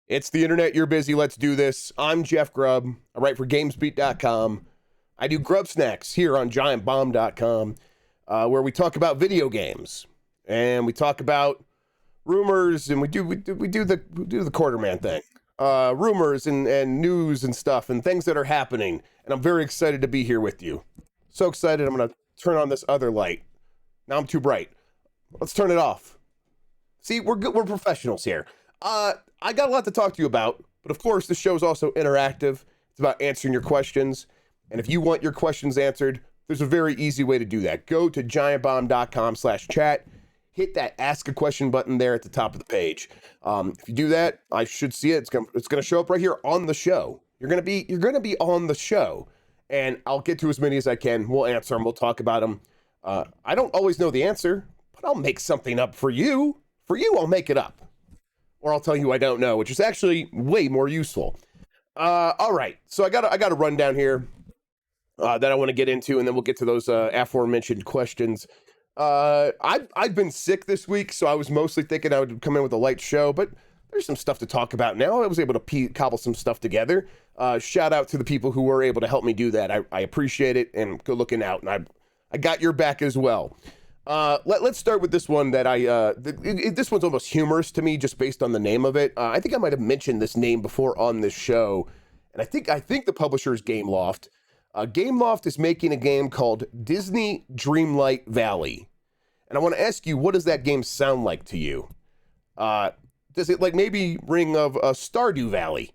It's the internet. You're busy. Let's do this. I'm Jeff Grubb. I write for GamesBeat.com. I do GrubbSnax here on GiantBomb.com, where we talk about video games and we talk about rumors, and we do the quarterman thing, rumors and news and stuff and things that are happening. And I'm very excited to be here with you. So excited. I'm gonna turn on this other light. Now I'm too bright. Let's turn it off. See, we're good. We're professionals here. I got a lot to talk to you about, but of course, the show is also interactive. It's about answering your questions. And if you want your questions answered, there's a very easy way to do that. Go to giantbomb.com/chat. Hit that ask a question button there at the top of the page. If you do that, I should see it. It's gonna show up right here on the show. You're gonna be on the show, and I'll get to as many as I can. We'll answer them. We'll talk about them. I don't always know the answer, but I'll make something up for you. For you, I'll make it up. Or I'll tell you I don't know, which is actually way more useful. All right, so I got a rundown here that I want to get into, and then we'll get to those aforementioned questions. I've been sick this week, so I was mostly thinking I would come in with a light show, but there's some stuff to talk about now. I was able to cobble some stuff together. Shout out to the people who were able to help me do that. I appreciate it, and good looking out, and I got your back as well. Let's start with this one that this one's almost humorous to me just based on the name of it. I think I might have mentioned this name before on this show, and I think the publisher is Gameloft. Gameloft is making a game called Disney Dreamlight Valley, and I want to ask you, what does that game sound like to you? Does it like maybe ring of a Stardew Valley?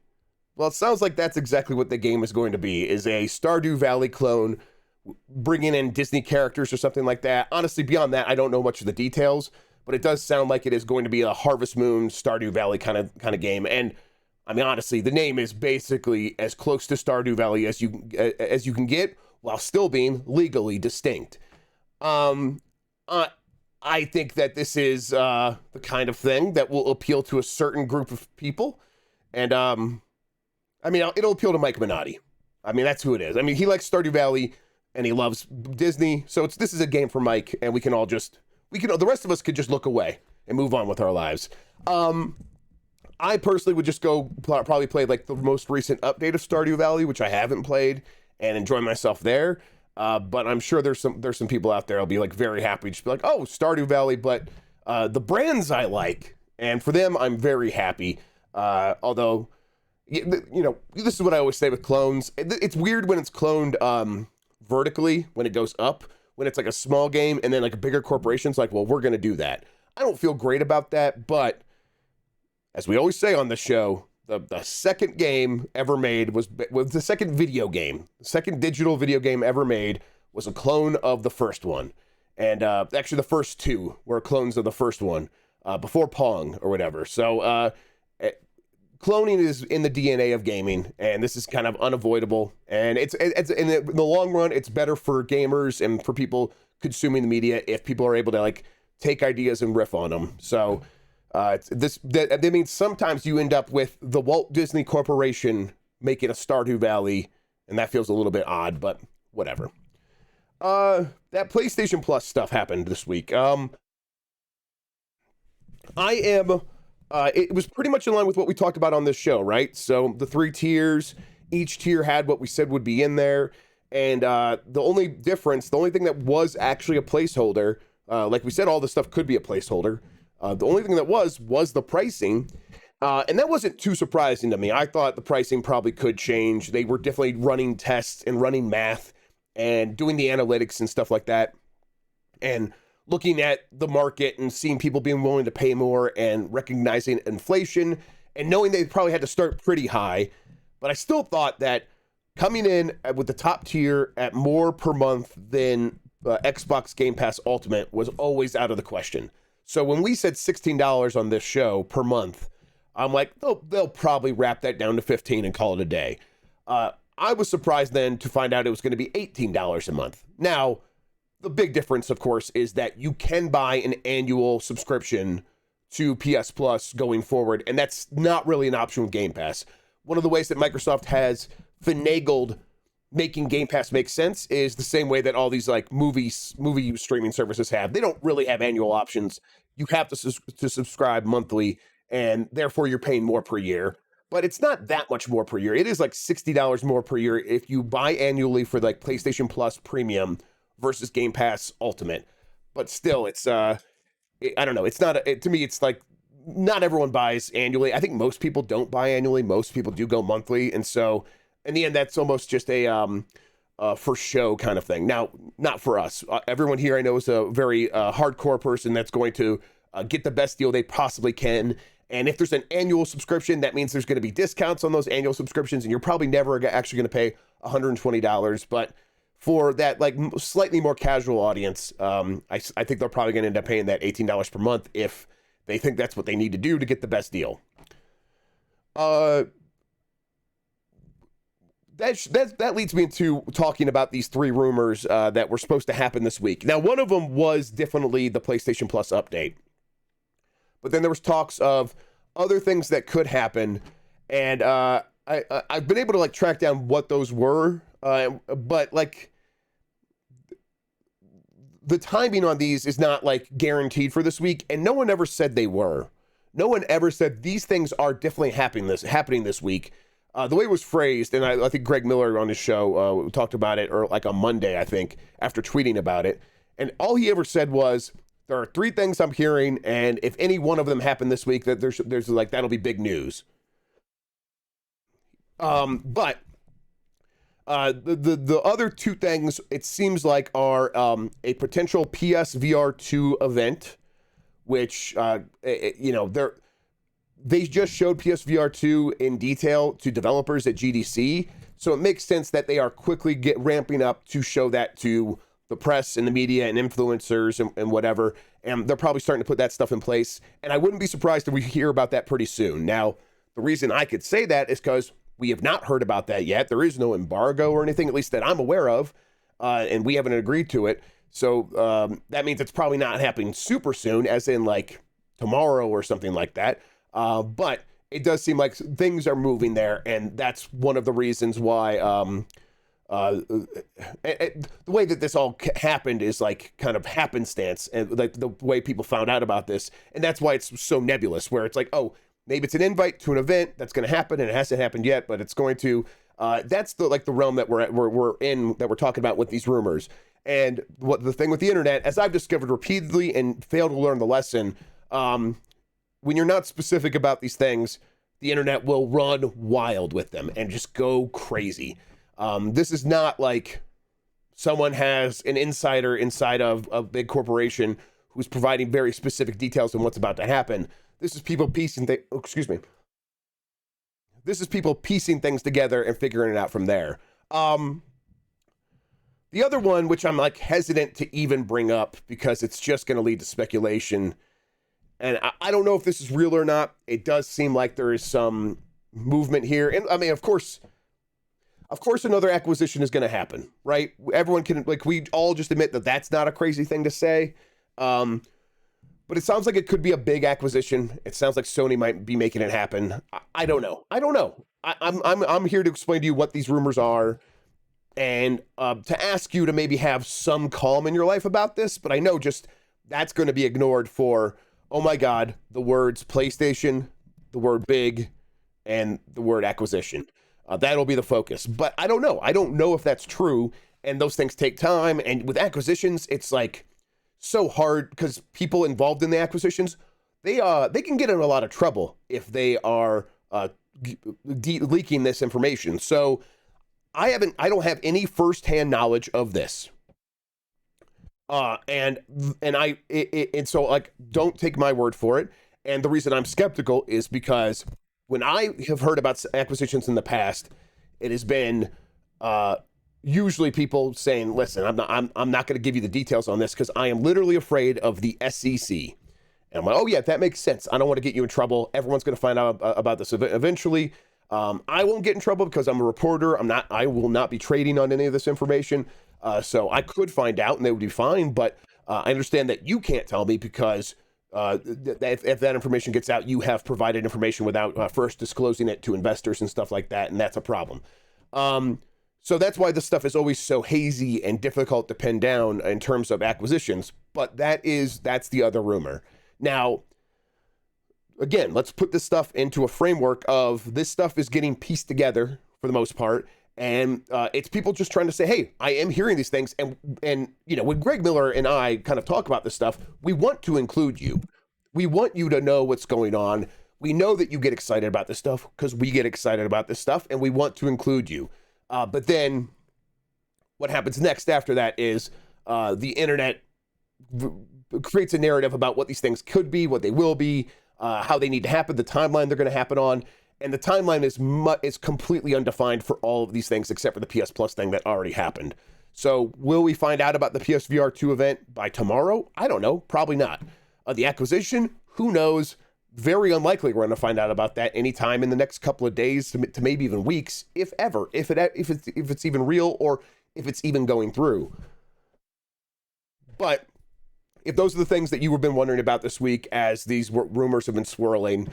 Well, it sounds like that's exactly what the game is going to be, is a Stardew Valley clone, bringing in Disney characters or something like that. Honestly, beyond that, I don't know much of the details, but it does sound like it is going to be a Harvest Moon, Stardew Valley kind of game. And I mean, honestly, the name is basically as close to Stardew Valley as you can get, while still being legally distinct. I think that this is the kind of thing that will appeal to a certain group of people, and I mean, it'll appeal to Mike Minotti. I mean, that's who it is. I mean, he likes Stardew Valley and he loves Disney, so this is a game for Mike, and the rest of us could just look away and move on with our lives. I personally would just go probably play like the most recent update of Stardew Valley, which I haven't played, and enjoy myself there. But I'm sure there's some people out there I'll be like very happy to just be like, oh, Stardew Valley, but the brands I like, and for them I'm very happy. Although, you know, this is what I always say with clones. It's weird when it's cloned vertically, when it goes up, when it's like a small game, and then like a bigger corporation's like, well, we're gonna do that. I don't feel great about that, but as we always say on the show, the second game ever made was the second video game. The second digital video game ever made was a clone of the first one. And actually the first two were clones of the first one, before Pong or whatever. So cloning is in the DNA of gaming, and this is kind of unavoidable. And it's in the long run, it's better for gamers and for people consuming the media if people are able to like take ideas and riff on them. So that means sometimes you end up with the Walt Disney Corporation making a Stardew Valley, and that feels a little bit odd, but whatever. That PlayStation Plus stuff happened this week. It was pretty much in line with what we talked about on this show, right? So the 3 tiers, each tier had what we said would be in there, and the only thing that was actually a placeholder, like we said, all the stuff could be a placeholder. The only thing that was the pricing, and that wasn't too surprising to me. I thought the pricing probably could change. They were definitely running tests and running math and doing the analytics and stuff like that, and looking at the market and seeing people being willing to pay more and recognizing inflation and knowing they probably had to start pretty high. But I still thought that coming in with the top tier at more per month than Xbox Game Pass Ultimate was always out of the question. So when we said $16 on this show per month, I'm like, they'll probably wrap that down to $15 and call it a day. I was surprised then to find out it was going to be $18 a month. Now, the big difference, of course, is that you can buy an annual subscription to PS Plus going forward, and that's not really an option with Game Pass. One of the ways that Microsoft has finagled making Game Pass make sense is the same way that all these like movie streaming services have. They don't really have annual options. You have to subscribe monthly, and therefore you're paying more per year. But it's not that much more per year. It is like $60 more per year if you buy annually for like PlayStation Plus Premium versus Game Pass Ultimate. But still, it's I don't know. It's not to me. It's like not everyone buys annually. I think most people don't buy annually. Most people do go monthly, and so in the end, that's almost just a for show kind of thing. Now, not for us. Everyone here I know is a very hardcore person that's going to get the best deal they possibly can. And if there's an annual subscription, that means there's going to be discounts on those annual subscriptions, and you're probably never actually going to pay $120. But for that like slightly more casual audience, I think they're probably going to end up paying that $18 per month if they think that's what they need to do to get the best deal. That leads me into talking about these three rumors that were supposed to happen this week. Now, one of them was definitely the PlayStation Plus update. But then there was talks of other things that could happen, and I've been able to like track down what those were, but like the timing on these is not like guaranteed for this week, and no one ever said they were. No one ever said these things are definitely happening this week. The way it was phrased, and I think Greg Miller on his show talked about it, or like on Monday, I think, after tweeting about it, and all he ever said was, there are three things I'm hearing, and if any one of them happen this week, that there's like that'll be big news. But the other two things it seems like are a potential PSVR 2 event, which they just showed PSVR 2 in detail to developers at GDC, so it makes sense that they are quickly ramping up to show that to the press and the media and influencers and whatever, and they're probably starting to put that stuff in place, and I wouldn't be surprised if we hear about that pretty soon. Now, the reason I could say that is because we have not heard about that yet. There is no embargo or anything, at least that I'm aware of, and we haven't agreed to it, so that means it's probably not happening super soon, as in like tomorrow or something like that, but it does seem like things are moving there, and that's one of the reasons why the way that this all happened is like kind of happenstance, and like the way people found out about this, and that's why it's so nebulous, where it's like, oh, maybe it's an invite to an event that's going to happen, and it hasn't happened yet, but it's going to. That's the realm that we're in, that we're talking about with these rumors. And what the thing with the internet, as I've discovered repeatedly and failed to learn the lesson, when you're not specific about these things, the internet will run wild with them and just go crazy. This is not like someone has an insider inside of a big corporation who's providing very specific details on what's about to happen. This is people piecing This is people piecing things together and figuring it out from there. The other one, which I'm like hesitant to even bring up because it's just going to lead to speculation, and I don't know if this is real or not. It does seem like there is some movement here, and I mean, of course, another acquisition is going to happen, right? Everyone can, like, we all just admit that that's not a crazy thing to say. But it sounds like it could be a big acquisition. It sounds like Sony might be making it happen. I don't know. I'm here to explain to you what these rumors are, and to ask you to maybe have some calm in your life about this. But I know just that's going to be ignored for, oh my God, the words PlayStation, the word big, and the word acquisition. That'll be the focus. But I don't know. I don't know if that's true. And those things take time. And with acquisitions, it's like so hard because people involved in the acquisitions, they can get in a lot of trouble if they are leaking this information. So I don't have any firsthand knowledge of this. And so like, don't take my word for it. And the reason I'm skeptical is because when I have heard about acquisitions in the past, it has been usually people saying, "Listen, I'm not going to give you the details on this because I am literally afraid of the SEC." And I'm like, "Oh yeah, that makes sense. I don't want to get you in trouble. Everyone's going to find out about this eventually. I won't get in trouble because I'm a reporter. I will not be trading on any of this information. So I could find out and they would be fine. But I understand that you can't tell me because." If that information gets out, you have provided information without first disclosing it to investors and stuff like that, and that's a problem. So that's why this stuff is always so hazy and difficult to pin down in terms of acquisitions. But that's the other rumor. Now, again, let's put this stuff into a framework of this stuff is getting pieced together for the most part. And it's people just trying to say, hey, I am hearing these things. And you know, when Greg Miller and I kind of talk about this stuff, we want to include you. We want you to know what's going on. We know that you get excited about this stuff because we get excited about this stuff, and we want to include you. But then what happens next after that is the internet creates a narrative about what these things could be, what they will be, how they need to happen, the timeline they're going to happen on. And the timeline is completely undefined for all of these things except for the PS Plus thing that already happened. So will we find out about the PSVR 2 event by tomorrow? I don't know. Probably not. The acquisition, who knows? Very unlikely we're going to find out about that anytime in the next couple of days to maybe even weeks, if ever, if it's even real or if it's even going through. But if those are the things that you have been wondering about this week as these rumors have been swirling,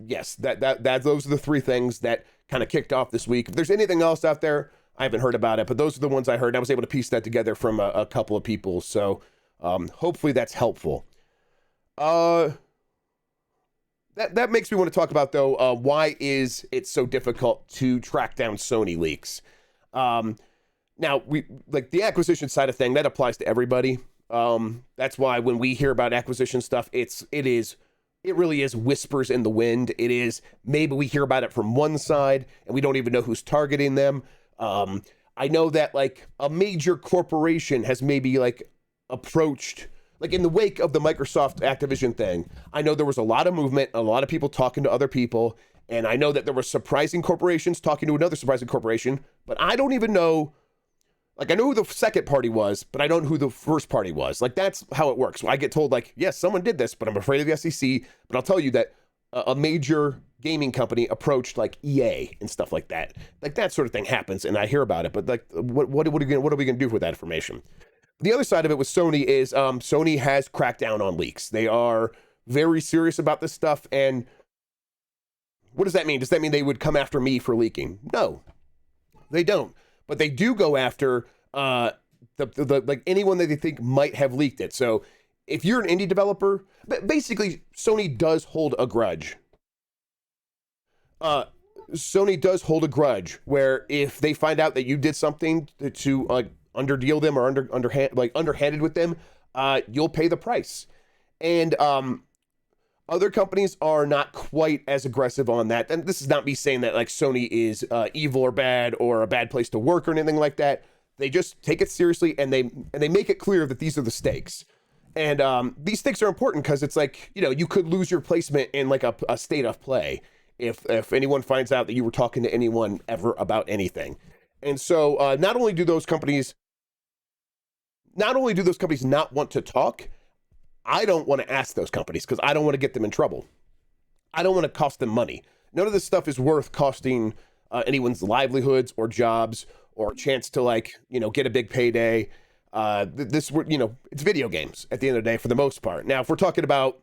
yes, those are the three things that kind of kicked off this week. If there's anything else out there, I haven't heard about it, but those are the ones I heard. I was able to piece that together from a couple of people, so hopefully that's helpful. That makes me want to talk about, though, why is it so difficult to track down Sony leaks? Now, we like the acquisition side of thing, that applies to everybody. That's why when we hear about acquisition stuff, it really is whispers in the wind. It is, maybe we hear about it from one side and we don't even know who's targeting them. I know that like a major corporation has maybe like approached, like in the wake of the Microsoft Activision thing, I know there was a lot of movement, a lot of people talking to other people. And I know that there were surprising corporations talking to another surprising corporation, but I don't even know. Like, I know who the second party was, but I don't know who the first party was. Like, that's how it works. I get told, like, yes, someone did this, but I'm afraid of the SEC. But I'll tell you that a major gaming company approached, like, EA and stuff like that. Like, that sort of thing happens, and I hear about it. But, like, what are we going to do with that information? The other side of it with Sony is Sony has cracked down on leaks. They are very serious about this stuff. And what does that mean? Does that mean they would come after me for leaking? No, they don't. But they do go after like anyone that they think might have leaked it. So if you're an indie developer, basically Sony does hold a grudge. Sony does hold a grudge where if they find out that you did something to underdeal them or underhanded with them, you'll pay the price. And other companies are not quite as aggressive on that. And this is not me saying that like Sony is evil or bad or a bad place to work or anything like that. They just take it seriously and they make it clear that these are the stakes. And these stakes are important because it's like, you know, you could lose your placement in like a state of play if anyone finds out that you were talking to anyone ever about anything. And so not only do those companies not want to talk, I don't want to ask those companies because I don't want to get them in trouble. I don't want to cost them money. None of this stuff is worth costing anyone's livelihoods or jobs or a chance to like, you know, get a big payday. It's video games at the end of the day for the most part. Now, if we're talking about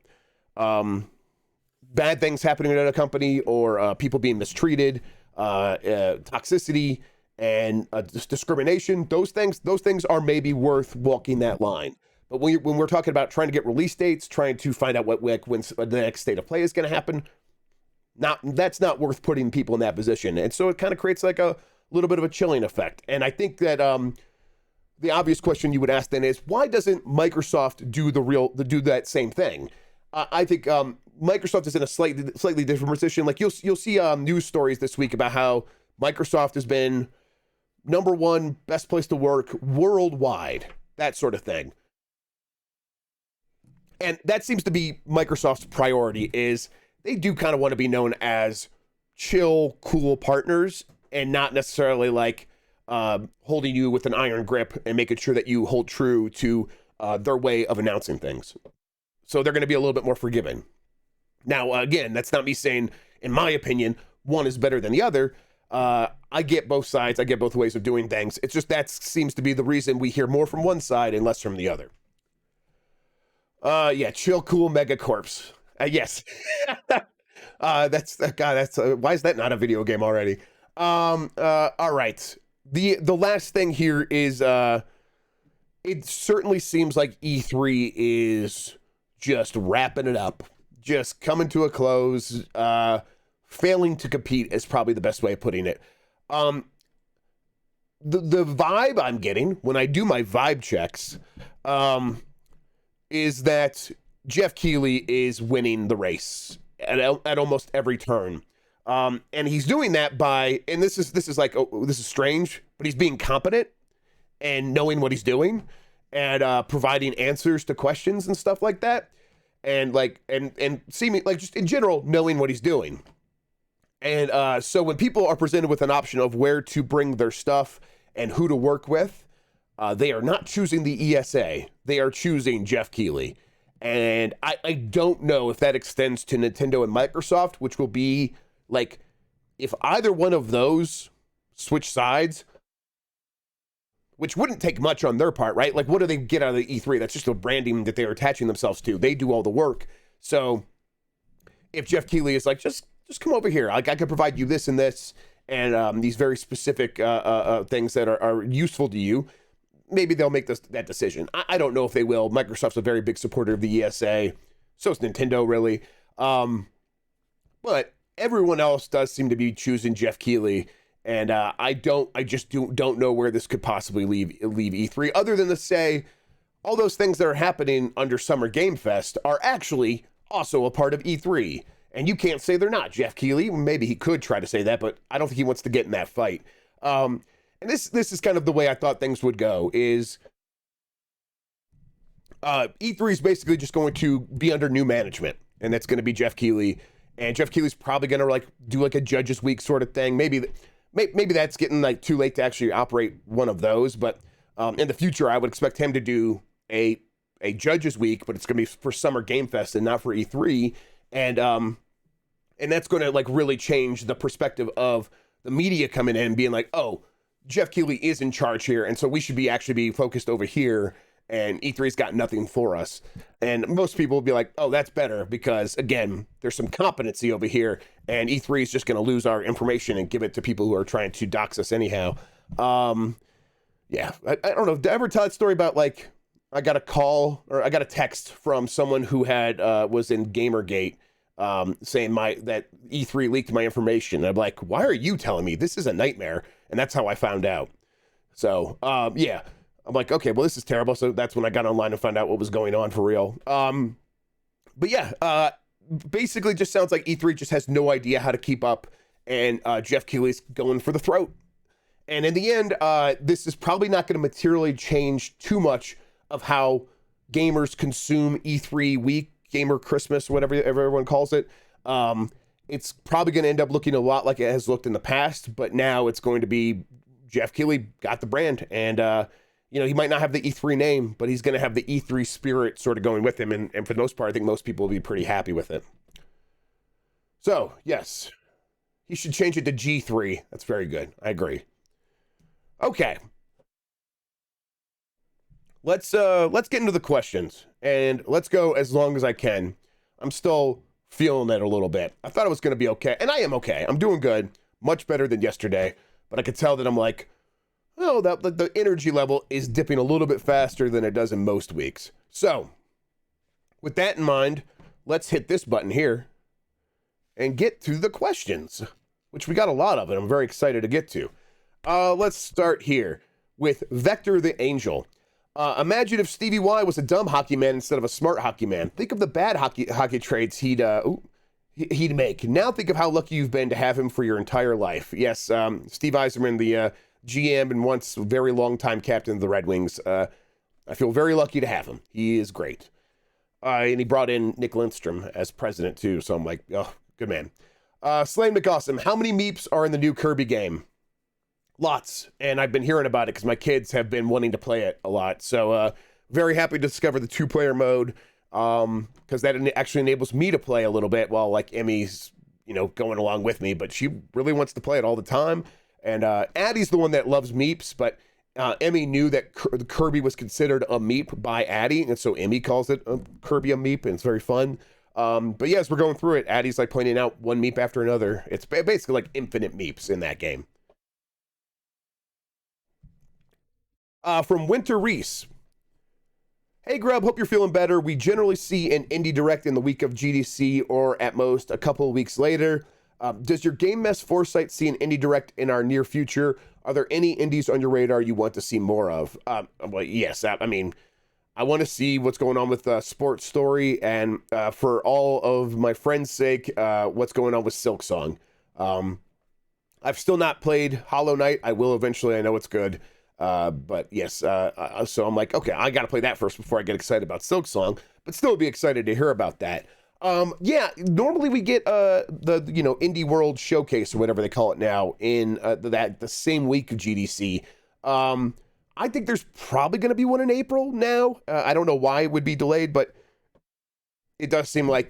bad things happening at a company or people being mistreated, toxicity and discrimination, those things are maybe worth walking that line. But when we're talking about trying to get release dates, trying to find out when the next state of play is going to happen, that's not worth putting people in that position. And so it kind of creates like a little bit of a chilling effect. And I think that the obvious question you would ask then is, why doesn't Microsoft do that same thing? I think Microsoft is in a slightly different position. Like you'll see news stories this week about how Microsoft has been #1 best place to work worldwide, that sort of thing. And that seems to be Microsoft's priority, is they do kind of want to be known as chill, cool partners and not necessarily like holding you with an iron grip and making sure that you hold true to their way of announcing things. So they're going to be a little bit more forgiving. Now, again, that's not me saying, in my opinion, one is better than the other. I get both sides. I get both ways of doing things. It's just that seems to be the reason we hear more from one side and less from the other. Yeah, chill, cool, megacorps. Yes. That's why is that not a video game already? All right. The last thing here is, it certainly seems like E3 is just wrapping it up. just coming to a close, failing to compete is probably the best way of putting it. The vibe I'm getting when I do my vibe checks is that Jeff Keighley is winning the race at almost every turn. And he's doing that by, and this is strange, but he's being competent and knowing what he's doing and providing answers to questions and stuff like that. And seeming like just in general, knowing what he's doing. And so when people are presented with an option of where to bring their stuff and who to work with, they are not choosing the ESA. They are choosing Jeff Keighley. And I don't know if that extends to Nintendo and Microsoft, which will be like, if either one of those switch sides, which wouldn't take much on their part, right? Like, what do they get out of the E3? That's just the branding that they're attaching themselves to. They do all the work. So if Jeff Keighley is like, just come over here. Like, I can provide you this and this, and these very specific things that are useful to you, maybe they'll make that decision. I don't know if they will. Microsoft's a very big supporter of the ESA. So is Nintendo, really. But everyone else does seem to be choosing Jeff Keighley. And I just don't know where this could possibly leave E3, other than to say all those things that are happening under Summer Game Fest are actually also a part of E3. And you can't say they're not. Jeff Keighley, maybe he could try to say that, but I don't think he wants to get in that fight. And this is kind of the way I thought things would go, is E3 is basically just going to be under new management, and that's going to be Jeff Keighley. And Jeff Keighley's probably going to do a Judges Week sort of thing. Maybe that's getting too late to actually operate one of those, but in the future, I would expect him to do a Judges Week, but it's going to be for Summer Game Fest and not for E3. And that's going to really change the perspective of the media coming in and being like, oh, Jeff Keighley is in charge here, and so we should actually be focused over here, and E3's got nothing for us. And most people will be like, oh, that's better, because again, there's some competency over here, and E3 is just going to lose our information and give it to people who are trying to dox us anyhow. Yeah, I don't know. Did I ever tell that story about I got a call or I got a text from someone who was in Gamergate, saying that E3 leaked my information. And I'm like, why are you telling me? This is a nightmare. And that's how I found out. So, yeah, I'm like, okay, well, this is terrible. So that's when I got online and found out what was going on for real. But yeah, basically just sounds like E3 just has no idea how to keep up. And Jeff Keighley's going for the throat. And in the end, this is probably not going to materially change too much of how gamers consume E3 week, Gamer Christmas, whatever everyone calls it. It's probably going to end up looking a lot like it has looked in the past, but now it's going to be Jeff Keighley got the brand, and he might not have the E3 name, but he's going to have the E3 spirit sort of going with him, and for the most part, I think most people will be pretty happy with it. So, yes, he should change it to G3. That's very good. I agree. Okay. Let's get into the questions, and let's go as long as I can. I'm still feeling it a little bit. I thought it was going to be okay, and I am okay. I'm doing good, much better than yesterday, but I could tell that I'm like, oh, the energy level is dipping a little bit faster than it does in most weeks. So, with that in mind, let's hit this button here and get to the questions, which we got a lot of, and I'm very excited to get to. Let's start here with Vector the Angel. Imagine if Stevie Y was a dumb hockey man instead of a smart hockey man. Think of the bad hockey trades he'd make. Now think of how lucky you've been to have him for your entire life. Yes, Steve Yzerman, the GM and once very long time captain of the Red Wings. I feel very lucky to have him. He is great. And he brought in Nick Lindstrom as president too, so I'm like, oh, good man. Slane McAwesome, how many meeps are in the new Kirby game? Lots, and I've been hearing about it because my kids have been wanting to play it a lot. So very happy to discover the 2-player mode, because that actually enables me to play a little bit while Emmy's going along with me, but she really wants to play it all the time. And Addie's the one that loves meeps, but Emmy knew that Kirby was considered a meep by Addie, and so Emmy calls it Kirby a meep, and it's very fun. But yeah, as we're going through it, Addie's pointing out one meep after another. It's basically infinite meeps in that game. From Winter Reese. Hey Grub, hope you're feeling better. We generally see an indie direct in the week of GDC or at most a couple of weeks later. Does your Game Mess foresight see an indie direct in our near future? Are there any indies on your radar you want to see more of? Well, yes, I mean, I want to see what's going on with Sports Story, and for all of my friends' sake, what's going on with Silksong. I've still not played Hollow Knight. I will eventually. I know it's good. But yes, so I'm like, okay, I got to play that first before I get excited about Silksong, but still be excited to hear about that. Yeah, normally we get the Indie World Showcase or whatever they call it now in the same week of GDC. I think there's probably going to be one in April now. I don't know why it would be delayed, but it does seem like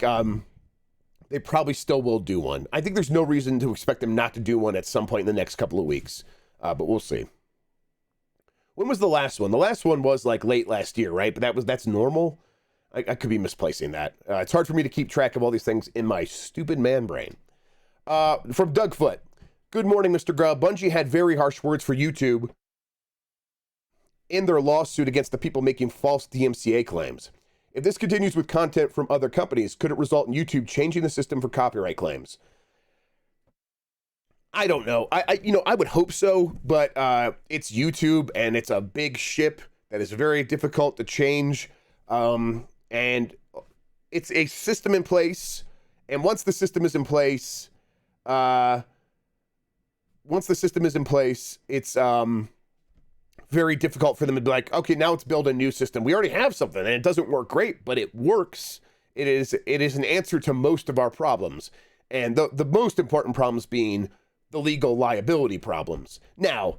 they probably still will do one. I think there's no reason to expect them not to do one at some point in the next couple of weeks, but we'll see. When was the last one? The last one was like late last year, right? But that's normal. I could be misplacing that. It's hard for me to keep track of all these things in my stupid man brain. From Doug Foot. Good morning, Mr. Grubb. Bungie had very harsh words for YouTube in their lawsuit against the people making false DMCA claims. If this continues with content from other companies, could it result in YouTube changing the system for copyright claims? I don't know. I would hope so, but it's YouTube and it's a big ship that is very difficult to change. And it's a system in place. And once the system is in place, it's very difficult for them to be like, okay, now let's build a new system. We already have something and it doesn't work great, but it works. It is an answer to most of our problems. And the most important problems being the legal liability problems. Now,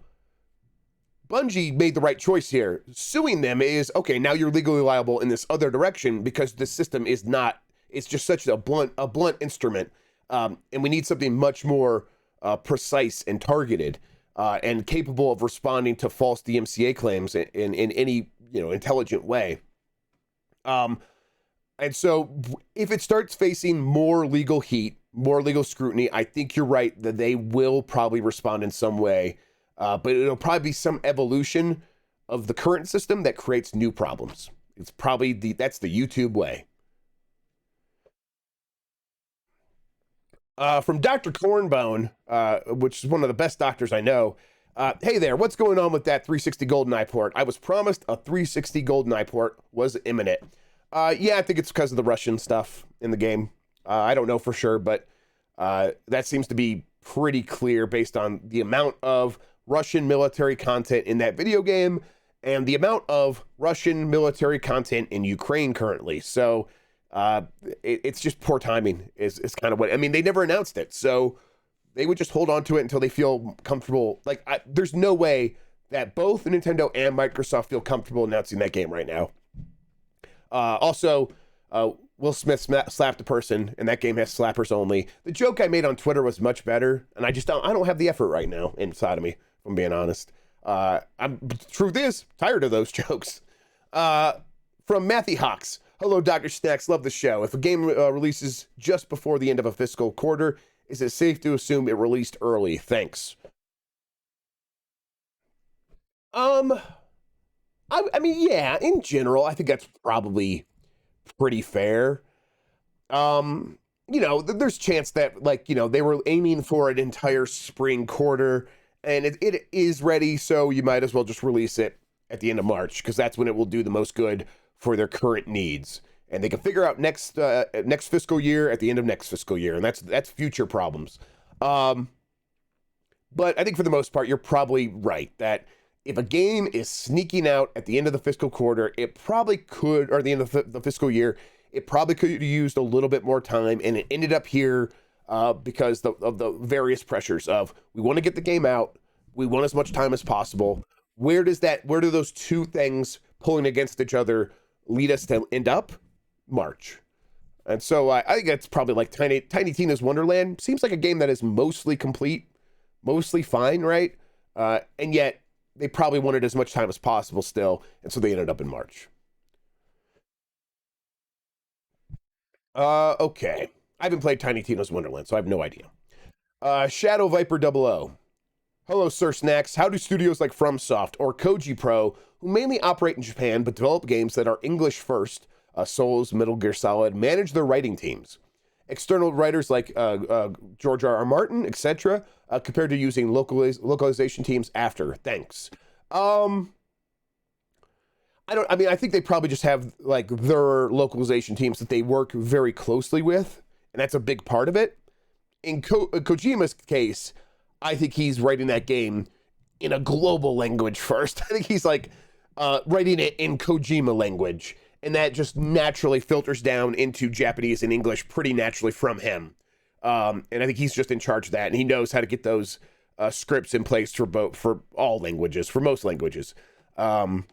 Bungie made the right choice here. Suing them is, okay, now you're legally liable in this other direction because the system is not, it's just such a blunt instrument. And we need something much more precise and targeted and capable of responding to false DMCA claims in any, intelligent way. And so if it starts facing more legal heat, more legal scrutiny, I think you're right that they will probably respond in some way, but it'll probably be some evolution of the current system that creates new problems. It's probably that's the YouTube way. From Dr. Cornbone, which is one of the best doctors I know. Hey there, what's going on with that 360 GoldenEye port? I was promised a 360 GoldenEye port was imminent. Yeah, I think it's because of the Russian stuff in the game. I don't know for sure, but that seems to be pretty clear based on the amount of Russian military content in that video game and the amount of Russian military content in Ukraine currently. So it's just poor timing is kind of what, I mean, they never announced it. So they would just hold on to it until they feel comfortable. Like, there's no way that both Nintendo and Microsoft feel comfortable announcing that game right now. Also, Will Smith slapped a person, and that game has slappers only. The joke I made on Twitter was much better, and I don't have the effort right now inside of me, if I'm being honest. Truth is, tired of those jokes. From Matthew Hawks. Hello, Dr. Snax. Love the show. If a game releases just before the end of a fiscal quarter, is it safe to assume it released early? Thanks. I mean, yeah, in general, I think that's probably pretty fair. There's chance that they were aiming for an entire spring quarter and it is ready, so you might as well just release it at the end of March because that's when it will do the most good for their current needs. And they can figure out next fiscal year at the end of next fiscal year, and that's future problems. But I think for the most part, you're probably right that if a game is sneaking out at the end of the fiscal quarter, it probably could, or the end of the fiscal year, it probably could have used a little bit more time, and it ended up here because of the various pressures of, we want to get the game out, we want as much time as possible. Where do those two things pulling against each other lead us to end up? March. And so I think that's probably like Tiny Tina's Wonderland. Seems like a game that is mostly complete, mostly fine, right? And yet they probably wanted as much time as possible still, and so they ended up in March. Okay. I haven't played Tiny Tina's Wonderland, so I have no idea. Shadow Viper 00. Hello, Sir Snax. How do studios like FromSoft or Koji Pro, who mainly operate in Japan but develop games that are English first, Souls, Metal Gear Solid, manage their writing teams? External writers like George R. R. Martin, etc., compared to using localization teams after. Thanks. I think they probably just have like their localization teams that they work very closely with, and that's a big part of it. In Kojima's case, I think he's writing that game in a global language first. I think he's like writing it in Kojima language, and that just naturally filters down into Japanese and English pretty naturally from him. And I think he's just in charge of that, and he knows how to get those scripts in place for all languages, for most languages. And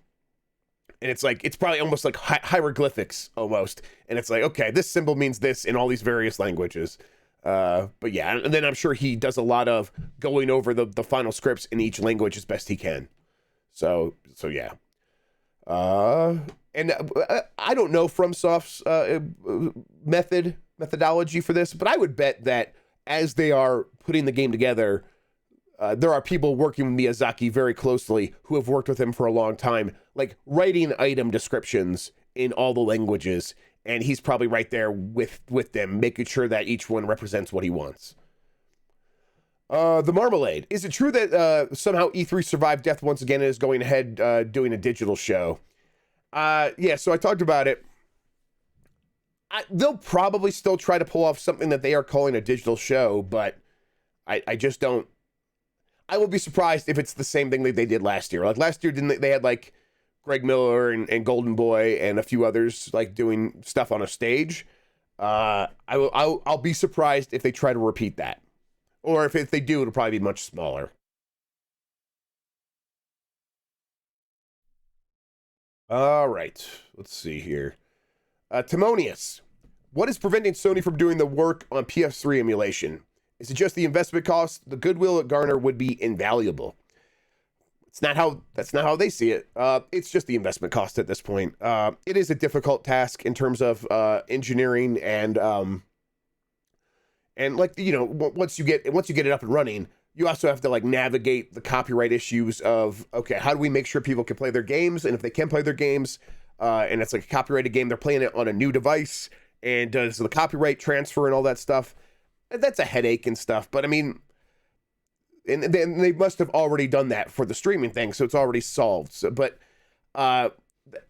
it's like, it's probably almost like hieroglyphics almost. And it's like, okay, this symbol means this in all these various languages. But yeah, and then I'm sure he does a lot of going over the final scripts in each language as best he can. So yeah. And I don't know FromSoft's methodology for this, but I would bet that as they are putting the game together, there are people working with Miyazaki very closely who have worked with him for a long time, like writing item descriptions in all the languages. And he's probably right there with them, making sure that each one represents what he wants. The Marmalade. Is it true that somehow E3 survived death once again and is going ahead doing a digital show? Yeah, so I talked about it. They'll probably still try to pull off something that they are calling a digital show, but I just don't. I will be surprised if it's the same thing that they did last year. Like last year, didn't they had like Greg Miller and Golden Boy and a few others like doing stuff on a stage. I'll be surprised if they try to repeat that, or if they do, it'll probably be much smaller. All right, let's see here. Timonius, what is preventing Sony from doing the work on PS3 emulation? Is it just the investment cost? The goodwill at Garner would be invaluable. That's not how they see it. It's just the investment cost at this point. It is a difficult task in terms of engineering and like, you know, once you get it up and running, you also have to like navigate the copyright issues of, okay, how do we make sure people can play their games? And if they can play their games, and it's like a copyrighted game, they're playing it on a new device, and does the copyright transfer and all that stuff? That's a headache and stuff. But I mean, and they must have already done that for the streaming thing, so it's already solved. So, but I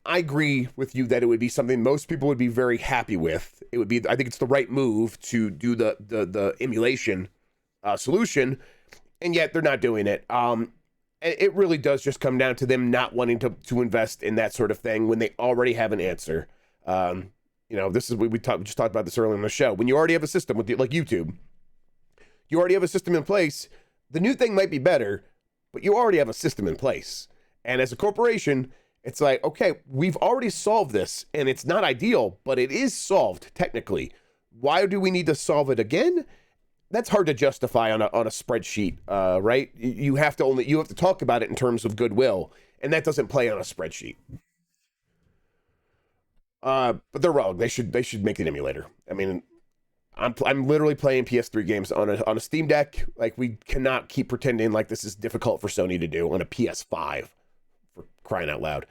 agree with you that it would be something most people would be very happy with. It would be, I think it's the right move to do the emulation solution, and yet they're not doing it. It really does just come down to them not wanting to invest in that sort of thing when they already have an answer. You know, this is what we just talked about this earlier in the show. When you already have a system with like YouTube, you already have a system in place. The new thing might be better, but you already have a system in place. And as a corporation, it's like, okay, we've already solved this, and it's not ideal, but it is solved technically. Why do we need to solve it again? That's hard to justify on a spreadsheet, right? You have to talk about it in terms of goodwill, and that doesn't play on a spreadsheet. But they're wrong. They should make an emulator. I mean, I'm literally playing PS3 games on a Steam Deck. Like, we cannot keep pretending like this is difficult for Sony to do on a PS5, for crying out loud.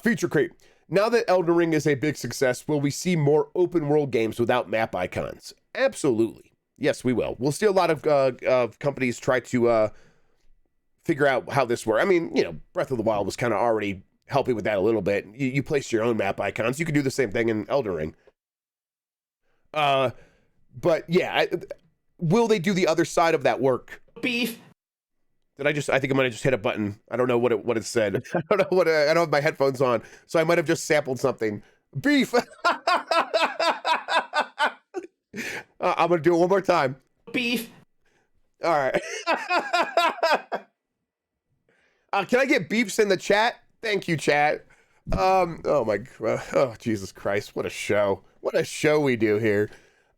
Feature creep. Now that Elden Ring is a big success, will we see more open world games without map icons? Absolutely. Yes, we will. We'll see a lot of companies try to figure out how this works. I mean, you know, Breath of the Wild was kind of already helping with that a little bit. You place your own map icons. You can do the same thing in Elden Ring. But yeah, will they do the other side of that work? Beef. I think I might have just hit a button. I don't know what it said. I don't know I don't have my headphones on, so I might have just sampled something. Beef. I'm gonna do it one more time. Beef. All right. Can I get beefs in the chat? Thank you, chat. Oh my God. Oh, Jesus Christ. What a show. What a show we do here.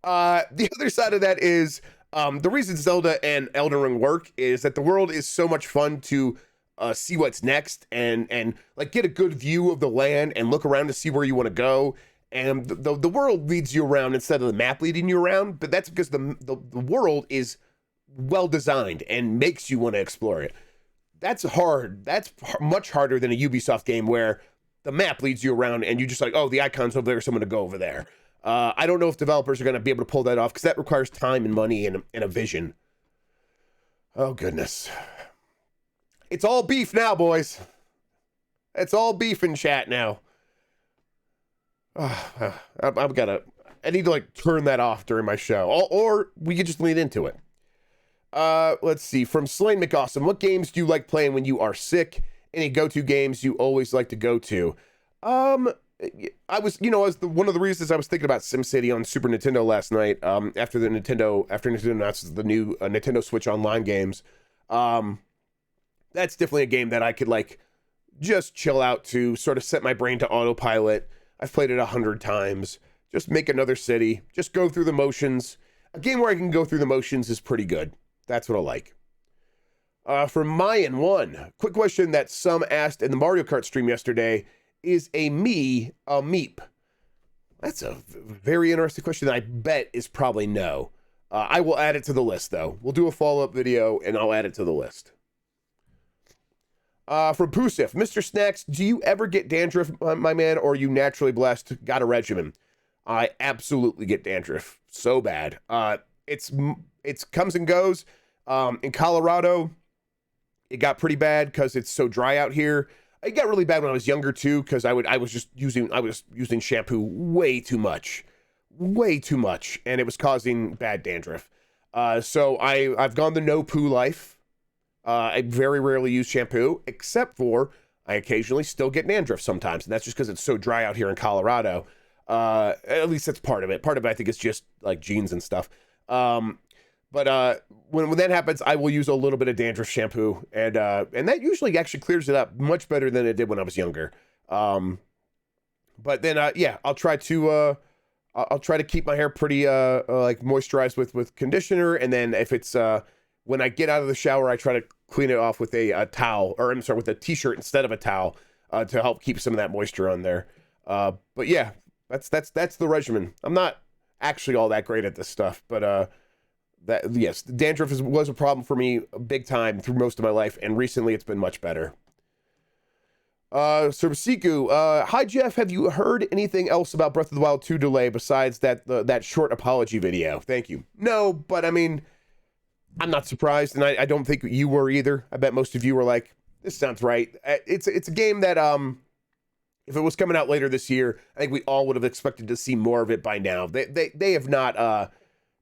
The other side of that is, the reason Zelda and Elden Ring work is that the world is so much fun to see what's next and like get a good view of the land and look around to see where you want to go. And the world leads you around instead of the map leading you around. But that's because the world is well designed and makes you want to explore it. That's hard. That's much harder than a Ubisoft game where the map leads you around and you just like, oh, the icon's over there, so I'm going to go over there. I don't know if developers are going to be able to pull that off because that requires time and money and a vision. Oh, goodness. It's all beef now, boys. It's all beef in chat now. I need to like turn that off during my show. Or we could just lean into it. Let's see. From Slain McAwesome, what games do you like playing when you are sick? Any go-to games you always like to go to? One of the reasons I was thinking about SimCity on Super Nintendo last night, after Nintendo announced the new Nintendo Switch Online games. That's definitely a game that I could like just chill out to, sort of set my brain to autopilot. I've played it 100 times. Just make another city. Just go through the motions. A game where I can go through the motions is pretty good. That's what I like. From Mayan1, quick question that some asked in the Mario Kart stream yesterday. Is a meep? That's a very interesting question that I bet is probably no. I will add it to the list, though. We'll do a follow-up video, and I'll add it to the list. From Pusif, Mr. Snax, do you ever get dandruff, my man, or are you naturally blessed? Got a regimen? I absolutely get dandruff. So bad. It's comes and goes. In Colorado, it got pretty bad because it's so dry out here. It got really bad when I was younger too, because I was using shampoo way too much, and it was causing bad dandruff. So I've gone the no poo life. I very rarely use shampoo, except for I occasionally still get dandruff sometimes, and that's just because it's so dry out here in Colorado. At least that's part of it. Part of it, I think, is just like genes and stuff. But when that happens, I will use a little bit of dandruff shampoo, and that usually actually clears it up much better than it did when I was younger. But then I'll try to keep my hair pretty like moisturized with conditioner, and then if it's when I get out of the shower, I try to clean it off with a towel, or I'm sorry, with a t-shirt instead of a towel, to help keep some of that moisture on there. But yeah, that's the regimen. I'm not actually all that great at this stuff, but yes, dandruff was a problem for me big time through most of my life, and recently it's been much better. Siku, hi Jeff, have you heard anything else about Breath of the Wild 2 delay besides that short apology video? Thank you. No, but I mean, I'm not surprised, and I don't think you were either. I bet most of you were like, this sounds right. It's a game that if it was coming out later this year, I think we all would have expected to see more of it by now. They have not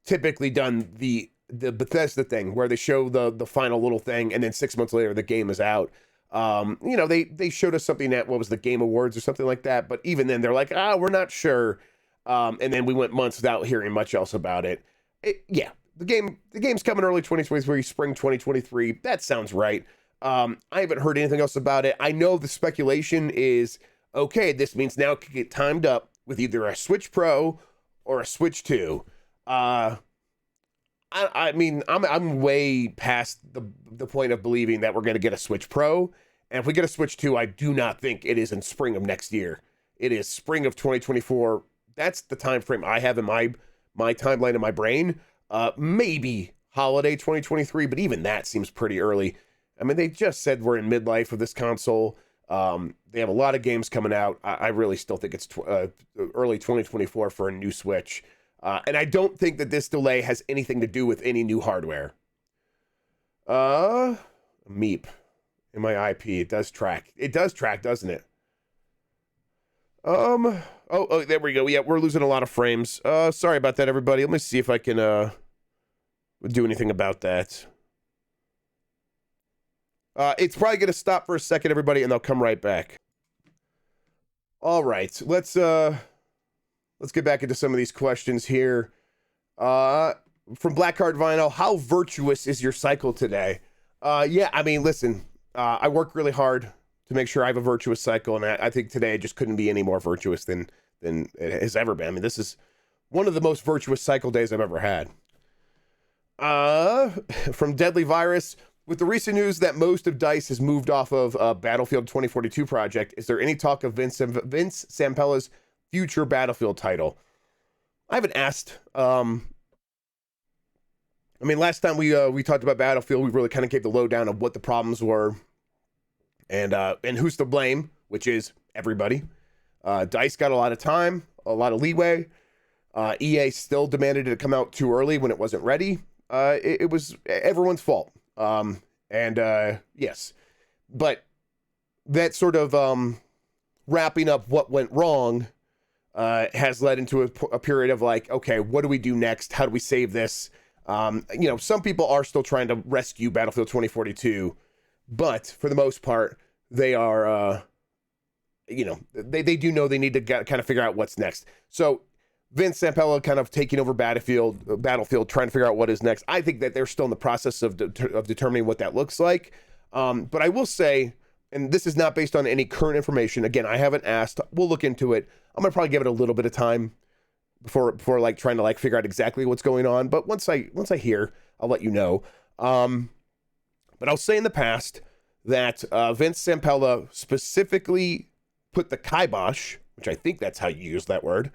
typically done the Bethesda thing where they show the final little thing and then 6 months later the game is out. They showed us something at what was the Game Awards or something like that, but even then they're like, we're not sure. And then we went months without hearing much else about it. The game's coming early 2023, spring 2023. That sounds right. I haven't heard anything else about it. I know the speculation is, okay, this means now it could get timed up with either a Switch Pro or a Switch 2. I mean, I'm way past the point of believing that we're going to get a Switch Pro. And if we get a Switch 2, I do not think it is in spring of next year. It is spring of 2024. That's the time frame I have in my timeline in my brain. Maybe holiday 2023, but even that seems pretty early. I mean, they just said we're in midlife of this console. They have a lot of games coming out. I really still think it's early 2024 for a new Switch. And I don't think that this delay has anything to do with any new hardware. Meep in my IP. It does track. It does track, doesn't it? Oh, there we go. Yeah, we're losing a lot of frames. Sorry about that, everybody. Let me see if I can do anything about that. It's probably going to stop for a second, everybody, and they'll come right back. All right, let's get back into some of these questions here. From Blackheart Vinyl, how virtuous is your cycle today? Yeah, I mean, listen, I work really hard to make sure I have a virtuous cycle, and I think today it just couldn't be any more virtuous than it has ever been. I mean, this is one of the most virtuous cycle days I've ever had. From Deadly Virus, with the recent news that most of DICE has moved off of Battlefield 2042 project, is there any talk of Vince Zampella's future Battlefield title? I haven't asked. I mean, last time we talked about Battlefield, we really kind of gave the lowdown of what the problems were and who's to blame, which is everybody. DICE got a lot of time, a lot of leeway. EA still demanded it to come out too early when it wasn't ready. It was everyone's fault. Yes, but that sort of wrapping up what went wrong has led into a period of like, okay, what do we do next? How do we save this? Some people are still trying to rescue Battlefield 2042, but for the most part, they are, they do know they need to kind of figure out what's next. So Vince Zampella kind of taking over Battlefield, trying to figure out what is next. I think that they're still in the process of determining what that looks like. But I will say, and this is not based on any current information. Again, I haven't asked. We'll look into it. I'm gonna probably give it a little bit of time before like trying to like figure out exactly what's going on. But once I hear, I'll let you know. But I'll say in the past that Vince Zampella specifically put the kibosh, which I think that's how you use that word,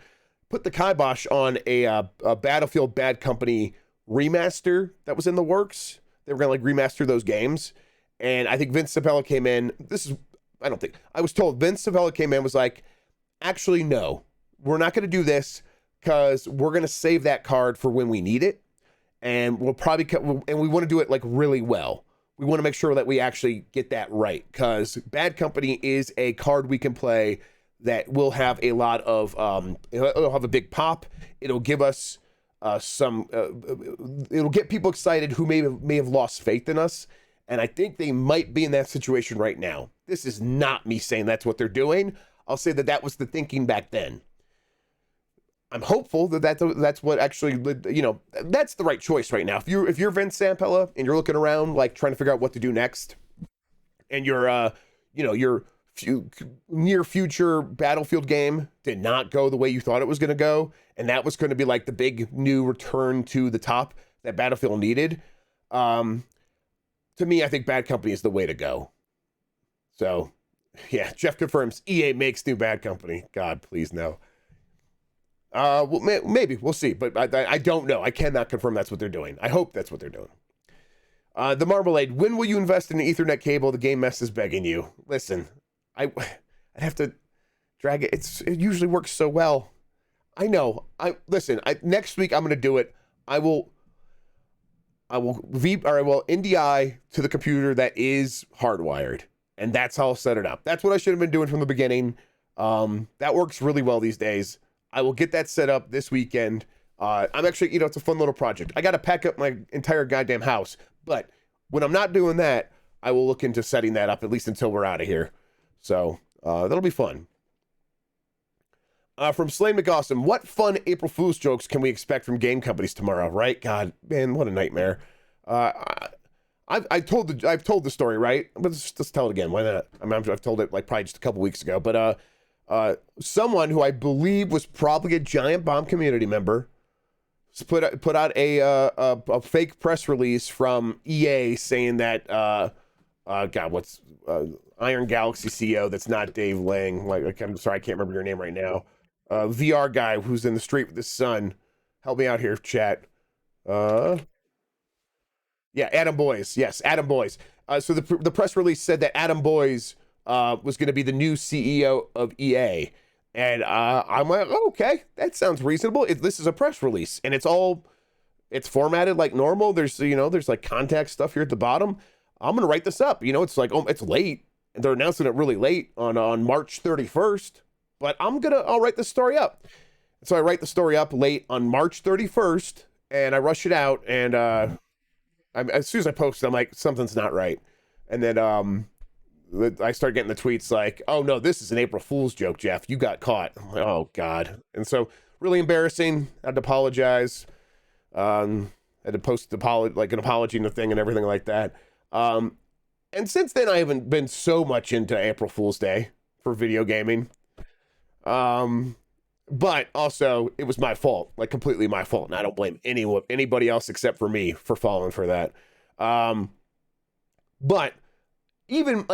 put the kibosh on a Battlefield Bad Company remaster that was in the works. They were gonna like remaster those games. And I think Vince Zampella came in. I was told Vince Zampella came in, was like, actually, no, we're not going to do this because we're going to save that card for when we need it. And we'll probably, and we want to do it like really well. We want to make sure that we actually get that right because Bad Company is a card we can play that will have a lot of, it'll have a big pop. It'll give us it'll get people excited who may have lost faith in us. And I think they might be in that situation right now. This is not me saying that's what they're doing. I'll say that was the thinking back then. I'm hopeful that's what actually, that's the right choice right now. If you're Vince Zampella and you're looking around, like trying to figure out what to do next, and your near future Battlefield game did not go the way you thought it was going to go, and that was going to be like the big new return to the top that Battlefield needed. To me, I think Bad Company is the way to go. So, yeah, Jeff confirms EA makes new Bad Company. God, please no. Well, maybe we'll see, but I don't know. I cannot confirm that's what they're doing. I hope that's what they're doing. The Marmalade. When will you invest in an Ethernet cable? The game mess is begging you. Listen, I'd have to drag it. It usually works so well. I know. Next week I'm going to do it. I will NDI to the computer that is hardwired, and that's how I'll set it up. That's what I should have been doing from the beginning. That works really well these days. I will get that set up this weekend. I'm actually, it's a fun little project. I got to pack up my entire goddamn house, but when I'm not doing that, I will look into setting that up at least until we're out of here. So that'll be fun. From Slane McAwesome, what fun April Fool's jokes can we expect from game companies tomorrow? Right? God, man, what a nightmare. I've told the story, right? But let's tell it again. Why not? I've told it like probably just a couple weeks ago. But someone who I believe was probably a Giant Bomb community member put out a fake press release from EA saying that what's Iron Galaxy CEO that's not Dave Lang. Like I'm sorry, I can't remember your name right now. VR guy who's in the street with his son. Help me out here, chat. Yeah, Adam Boyes. Yes, Adam Boyes. So the press release said that Adam Boyes was going to be the new CEO of EA. And I'm like, oh, okay, that sounds reasonable. This is a press release, and it's formatted like normal. There's like contact stuff here at the bottom. I'm going to write this up. It's like, oh, it's late. And they're announcing it really late on March 31st. But I'll write the story up. So I write the story up late on March 31st, and I rush it out, and as soon as I post it, I'm like, something's not right. And then I start getting the tweets like, oh no, this is an April Fool's joke, Jeff. You got caught. I'm like, oh God. And so really embarrassing. I had to apologize. I had to post an apology and a thing and everything like that. And since then, I haven't been so much into April Fool's Day for video gaming. But also it was my fault, like completely my fault. And I don't blame anybody else except for me for falling for that. But even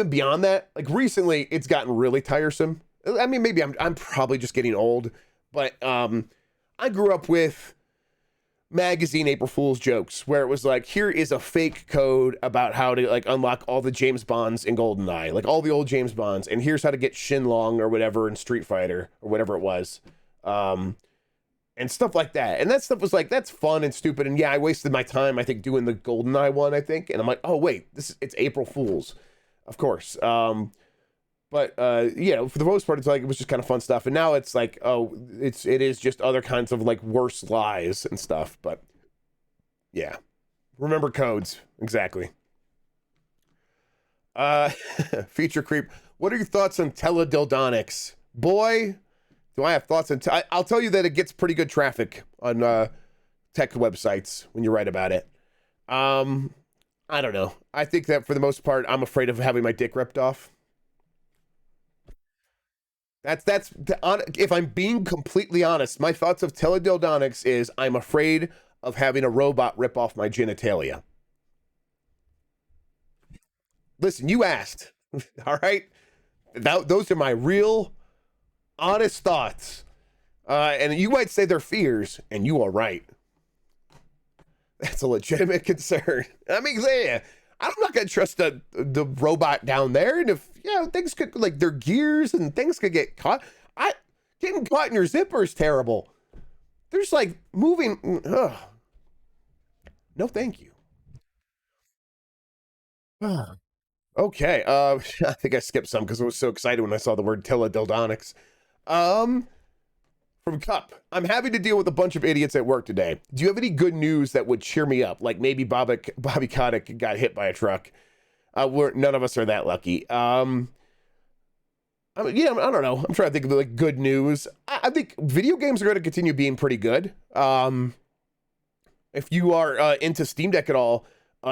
beyond that, like recently it's gotten really tiresome. I mean, maybe I'm probably just getting old, but, I grew up with magazine April Fool's jokes where it was like, here is a fake code about how to like unlock all the James Bonds in GoldenEye, like all the old James Bonds, and here's how to get Shenlong or whatever in Street Fighter or whatever it was, and stuff like that. And that stuff was like, that's fun and stupid. And yeah, I wasted my time, I think, doing the GoldenEye one, I think, and I'm like, oh wait, it's April Fool's, of course. But yeah, for the most part, it's like it was just kind of fun stuff. And now it's like, oh, it is just other kinds of like worse lies and stuff. But yeah, remember codes exactly. Feature creep. What are your thoughts on teledildonics? Boy, do I have thoughts on. I'll tell you that it gets pretty good traffic on tech websites when you write about it. I don't know. I think that for the most part, I'm afraid of having my dick ripped off. If I'm being completely honest, my thoughts of teledildonics is I'm afraid of having a robot rip off my genitalia. Listen, you asked, all right? Those are my real, honest thoughts. And you might say they're fears, and you are right. That's a legitimate concern. I mean, yeah, I'm not going to trust the robot down there. And if, things could, like, their gears and things could get caught. Getting caught in your zipper is terrible. There's, like, moving. Ugh. No, thank you. Okay. I think I skipped some because I was so excited when I saw the word teledildonics. From Cup, I'm having to deal with a bunch of idiots at work today. Do you have any good news that would cheer me up? Like maybe Bobby Kotick got hit by a truck. None of us are that lucky. I don't know. I'm trying to think of like good news. I think video games are going to continue being pretty good. If you are into Steam Deck at all,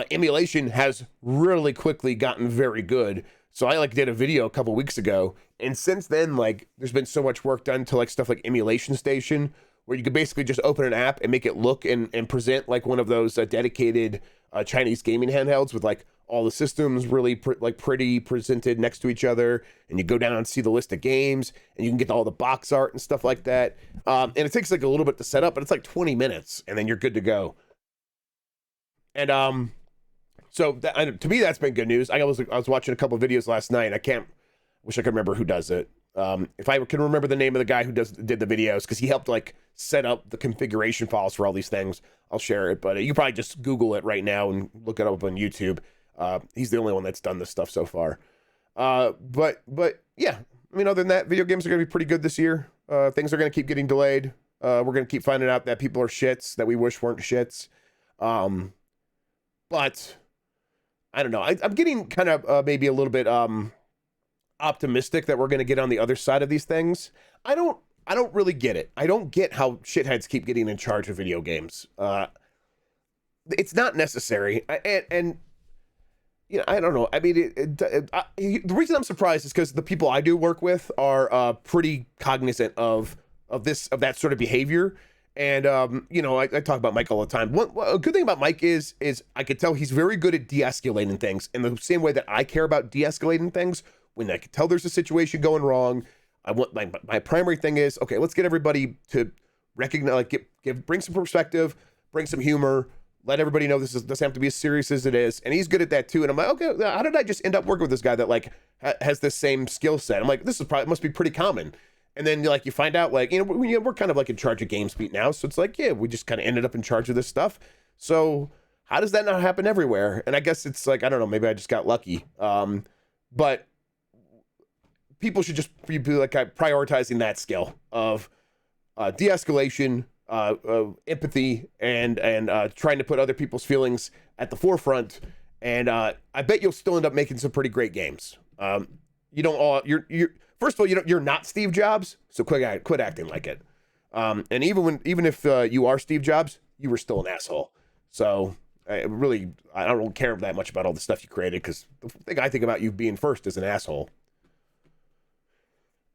emulation has really quickly gotten very good. So I like did a video a couple weeks ago, and since then, like, there's been so much work done to like stuff like Emulation Station, where you could basically just open an app and make it look and present like one of those dedicated Chinese gaming handhelds with like all the systems really pretty presented next to each other, and you go down and see the list of games, and you can get all the box art and stuff like that. And it takes like a little bit to set up, but it's like 20 minutes, and then you're good to go. And so to me, that's been good news. I was watching a couple of videos last night. Wish I could remember who does it. If I can remember the name of the guy who did the videos, because he helped like set up the configuration files for all these things, I'll share it. But you probably just Google it right now and look it up on YouTube. He's the only one that's done this stuff so far. But yeah, I mean, other than that, video games are going to be pretty good this year. Things are going to keep getting delayed. We're going to keep finding out that people are shits that we wish weren't shits. But I don't know. I'm getting kind of maybe a little bit optimistic that we're going to get on the other side of these things. I don't really get it. I don't get how shitheads keep getting in charge of video games. It's not necessary. And you know, I don't know. I mean, the reason I'm surprised is because the people I do work with are pretty cognizant of that sort of behavior. And, you know, I talk about Mike all the time. A good thing about Mike is I could tell he's very good at de-escalating things in the same way that I care about de-escalating things. When I can tell there's a situation going wrong, I want my primary thing is, okay, let's get everybody to recognize, like, bring some perspective, bring some humor, let everybody know this doesn't have to be as serious as it is. And he's good at that too. And I'm like, okay, how did I just end up working with this guy that like has this same skill set? I'm like, must be pretty common. And then like you find out like, you know, we're kind of like in charge of GameSpeak now. So it's like, yeah, we just kind of ended up in charge of this stuff. So how does that not happen everywhere? And I guess it's like, I don't know, maybe I just got lucky. But people should just be like prioritizing that skill of de-escalation, empathy, and trying to put other people's feelings at the forefront. And I bet you'll still end up making some pretty great games. You don't all you're first of all, you're not Steve Jobs, so quit acting like it. And even if you are Steve Jobs, you were still an asshole. So I don't care that much about all the stuff you created, because the thing I think about you being first is an asshole.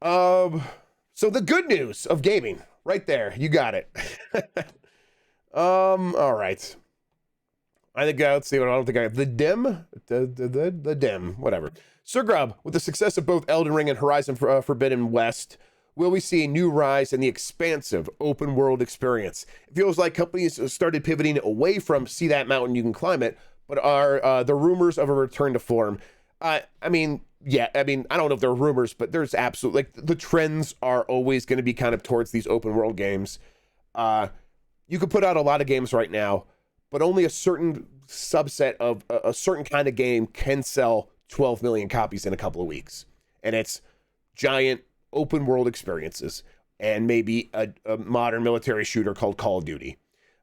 So the good news of gaming, right there, you got it. All right. I think let's see. I don't think I have the dim, whatever. Sir Grubb, with the success of both Elden Ring and Horizon Forbidden West, will we see a new rise in the expansive open world experience? It feels like companies started pivoting away from see that mountain, you can climb it, but are the rumors of a return to form. I mean, yeah, I mean, I don't know if there are rumors, but there's absolutely, like, the trends are always going to be kind of towards these open world games. You could put out a lot of games right now, but only a certain subset of a certain kind of game can sell 12 million copies in a couple of weeks. And it's giant open world experiences and maybe a modern military shooter called Call of Duty,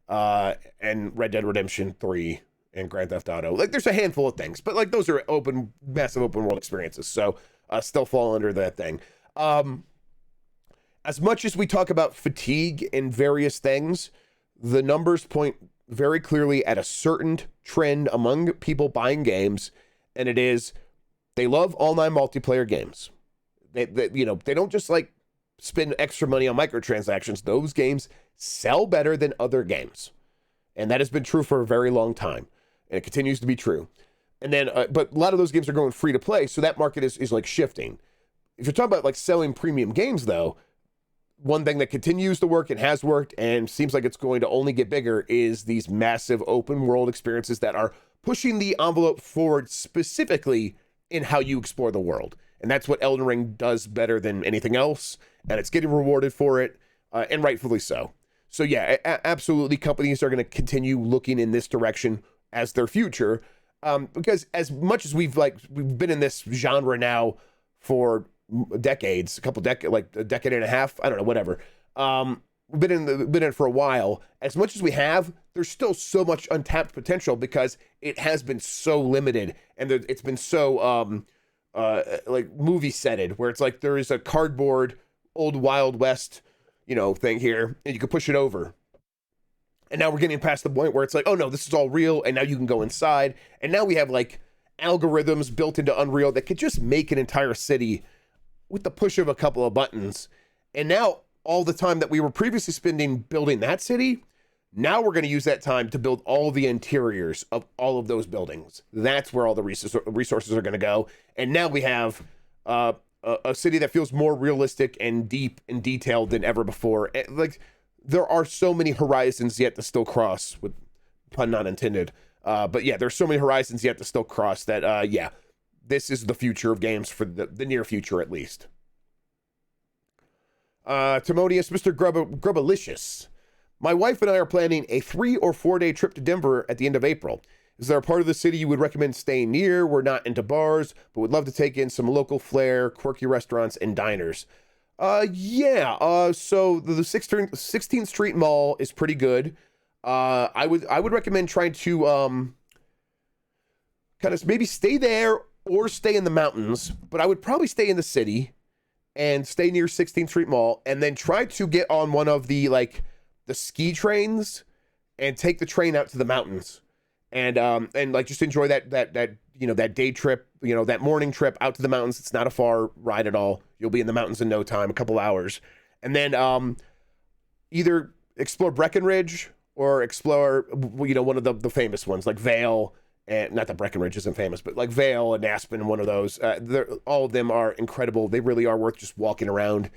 and Red Dead Redemption 3 and Grand Theft Auto. Like, there's a handful of things, but like those are massive open world experiences. So still fall under that thing. As much as we talk about fatigue and various things, the numbers point very clearly at a certain trend among people buying games, and it is they love online multiplayer games. They don't just like spend extra money on microtransactions. Those games sell better than other games, and that has been true for a very long time, and it continues to be true. And then, but a lot of those games are going free to play, so that market is like shifting. If you're talking about like selling premium games, though, one thing that continues to work and has worked and seems like it's going to only get bigger is these massive open world experiences that are pushing the envelope forward specifically in how you explore the world. And that's what Elden Ring does better than anything else. And it's getting rewarded for it, and rightfully so. So yeah, absolutely, companies are going to continue looking in this direction as their future. Because as much as we've been in this genre now for decades, a decade and a half, I don't know, whatever. We've been in it for a while. As much as we have, there's still so much untapped potential because it has been so limited, and it's been so like movie setted, where it's like there is a cardboard old Wild West, thing here, and you can push it over. And now we're getting past the point where it's like, oh no, this is all real, and now you can go inside, and now we have like algorithms built into Unreal that could just make an entire city with the push of a couple of buttons. And now all the time that we were previously spending building that city, now we're going to use that time to build all the interiors of all of those buildings. That's where all the resources are going to go. And now we have a city that feels more realistic and deep and detailed than ever before. Like, there are so many horizons yet to still cross, with pun not intended. But yeah, there's so many horizons yet to still cross that, yeah, this is the future of games for the near future, at least. Timonius, Mr. Grubbalicious. My wife and I are planning a 3 or 4 day trip to Denver at the end of April. Is there a part of the city you would recommend staying near? We're not into bars, but would love to take in some local flair, quirky restaurants, and diners. Yeah. So the 16th Street Mall is pretty good. I would recommend trying to kind of maybe stay there or stay in the mountains, but I would probably stay in the city and stay near 16th Street Mall, and then try to get on one of the ski trains and take the train out to the mountains, and like just enjoy that day trip, that morning trip out to the mountains. It's not a far ride at all. You'll be in the mountains in no time, a couple hours, and then either explore Breckenridge or explore one of the famous ones like Vale. And not that Breckenridge isn't famous, but like Vale and Aspen, one of those. All of them are incredible. They really are worth just walking around.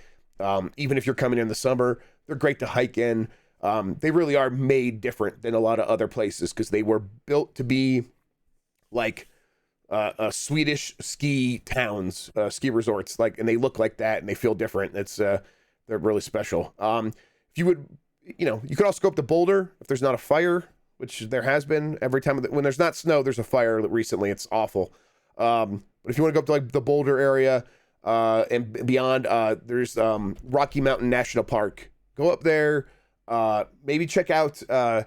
Even if you're coming in the summer, they're great to hike in. They really are made different than a lot of other places because they were built to be like Swedish ski towns, ski resorts, and they look like that and they feel different. They're really special. If you would, you could also go up to Boulder if there's not a fire, which there has been. Every time when there's not snow, there's a fire recently. It's awful. But if you want to go up to the Boulder area and beyond, there's Rocky Mountain National Park. Go up there. Maybe check out, if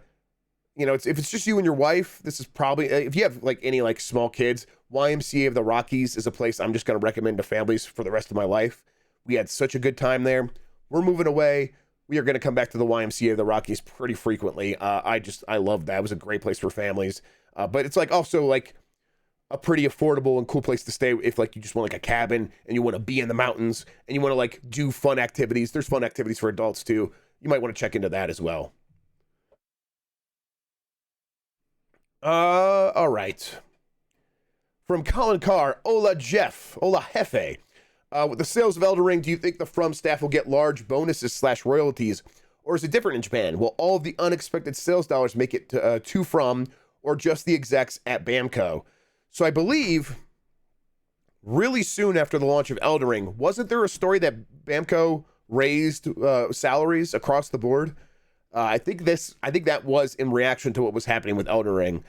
it's just you and your wife, this is probably, if you have any small kids, YMCA of the Rockies is a place I'm just going to recommend to families for the rest of my life. We had such a good time there. We're moving away. We are going to come back to the YMCA of the Rockies pretty frequently. I love that. It was a great place for families. But it's also a pretty affordable and cool place to stay if you just want a cabin and you want to be in the mountains and you want to do fun activities. There's fun activities for adults too. You might want to check into that as well. All right. From Colin Carr, hola Jeff, hola Jefe. With the sales of Elden Ring, do you think the From staff will get large bonuses / royalties, or is it different in Japan? Will all of the unexpected sales dollars make it to From, or just the execs at Bamco? So I believe really soon after the launch of Elden Ring, wasn't there a story that Bamco raised salaries across the board? I think that was in reaction to what was happening with Elden Ring.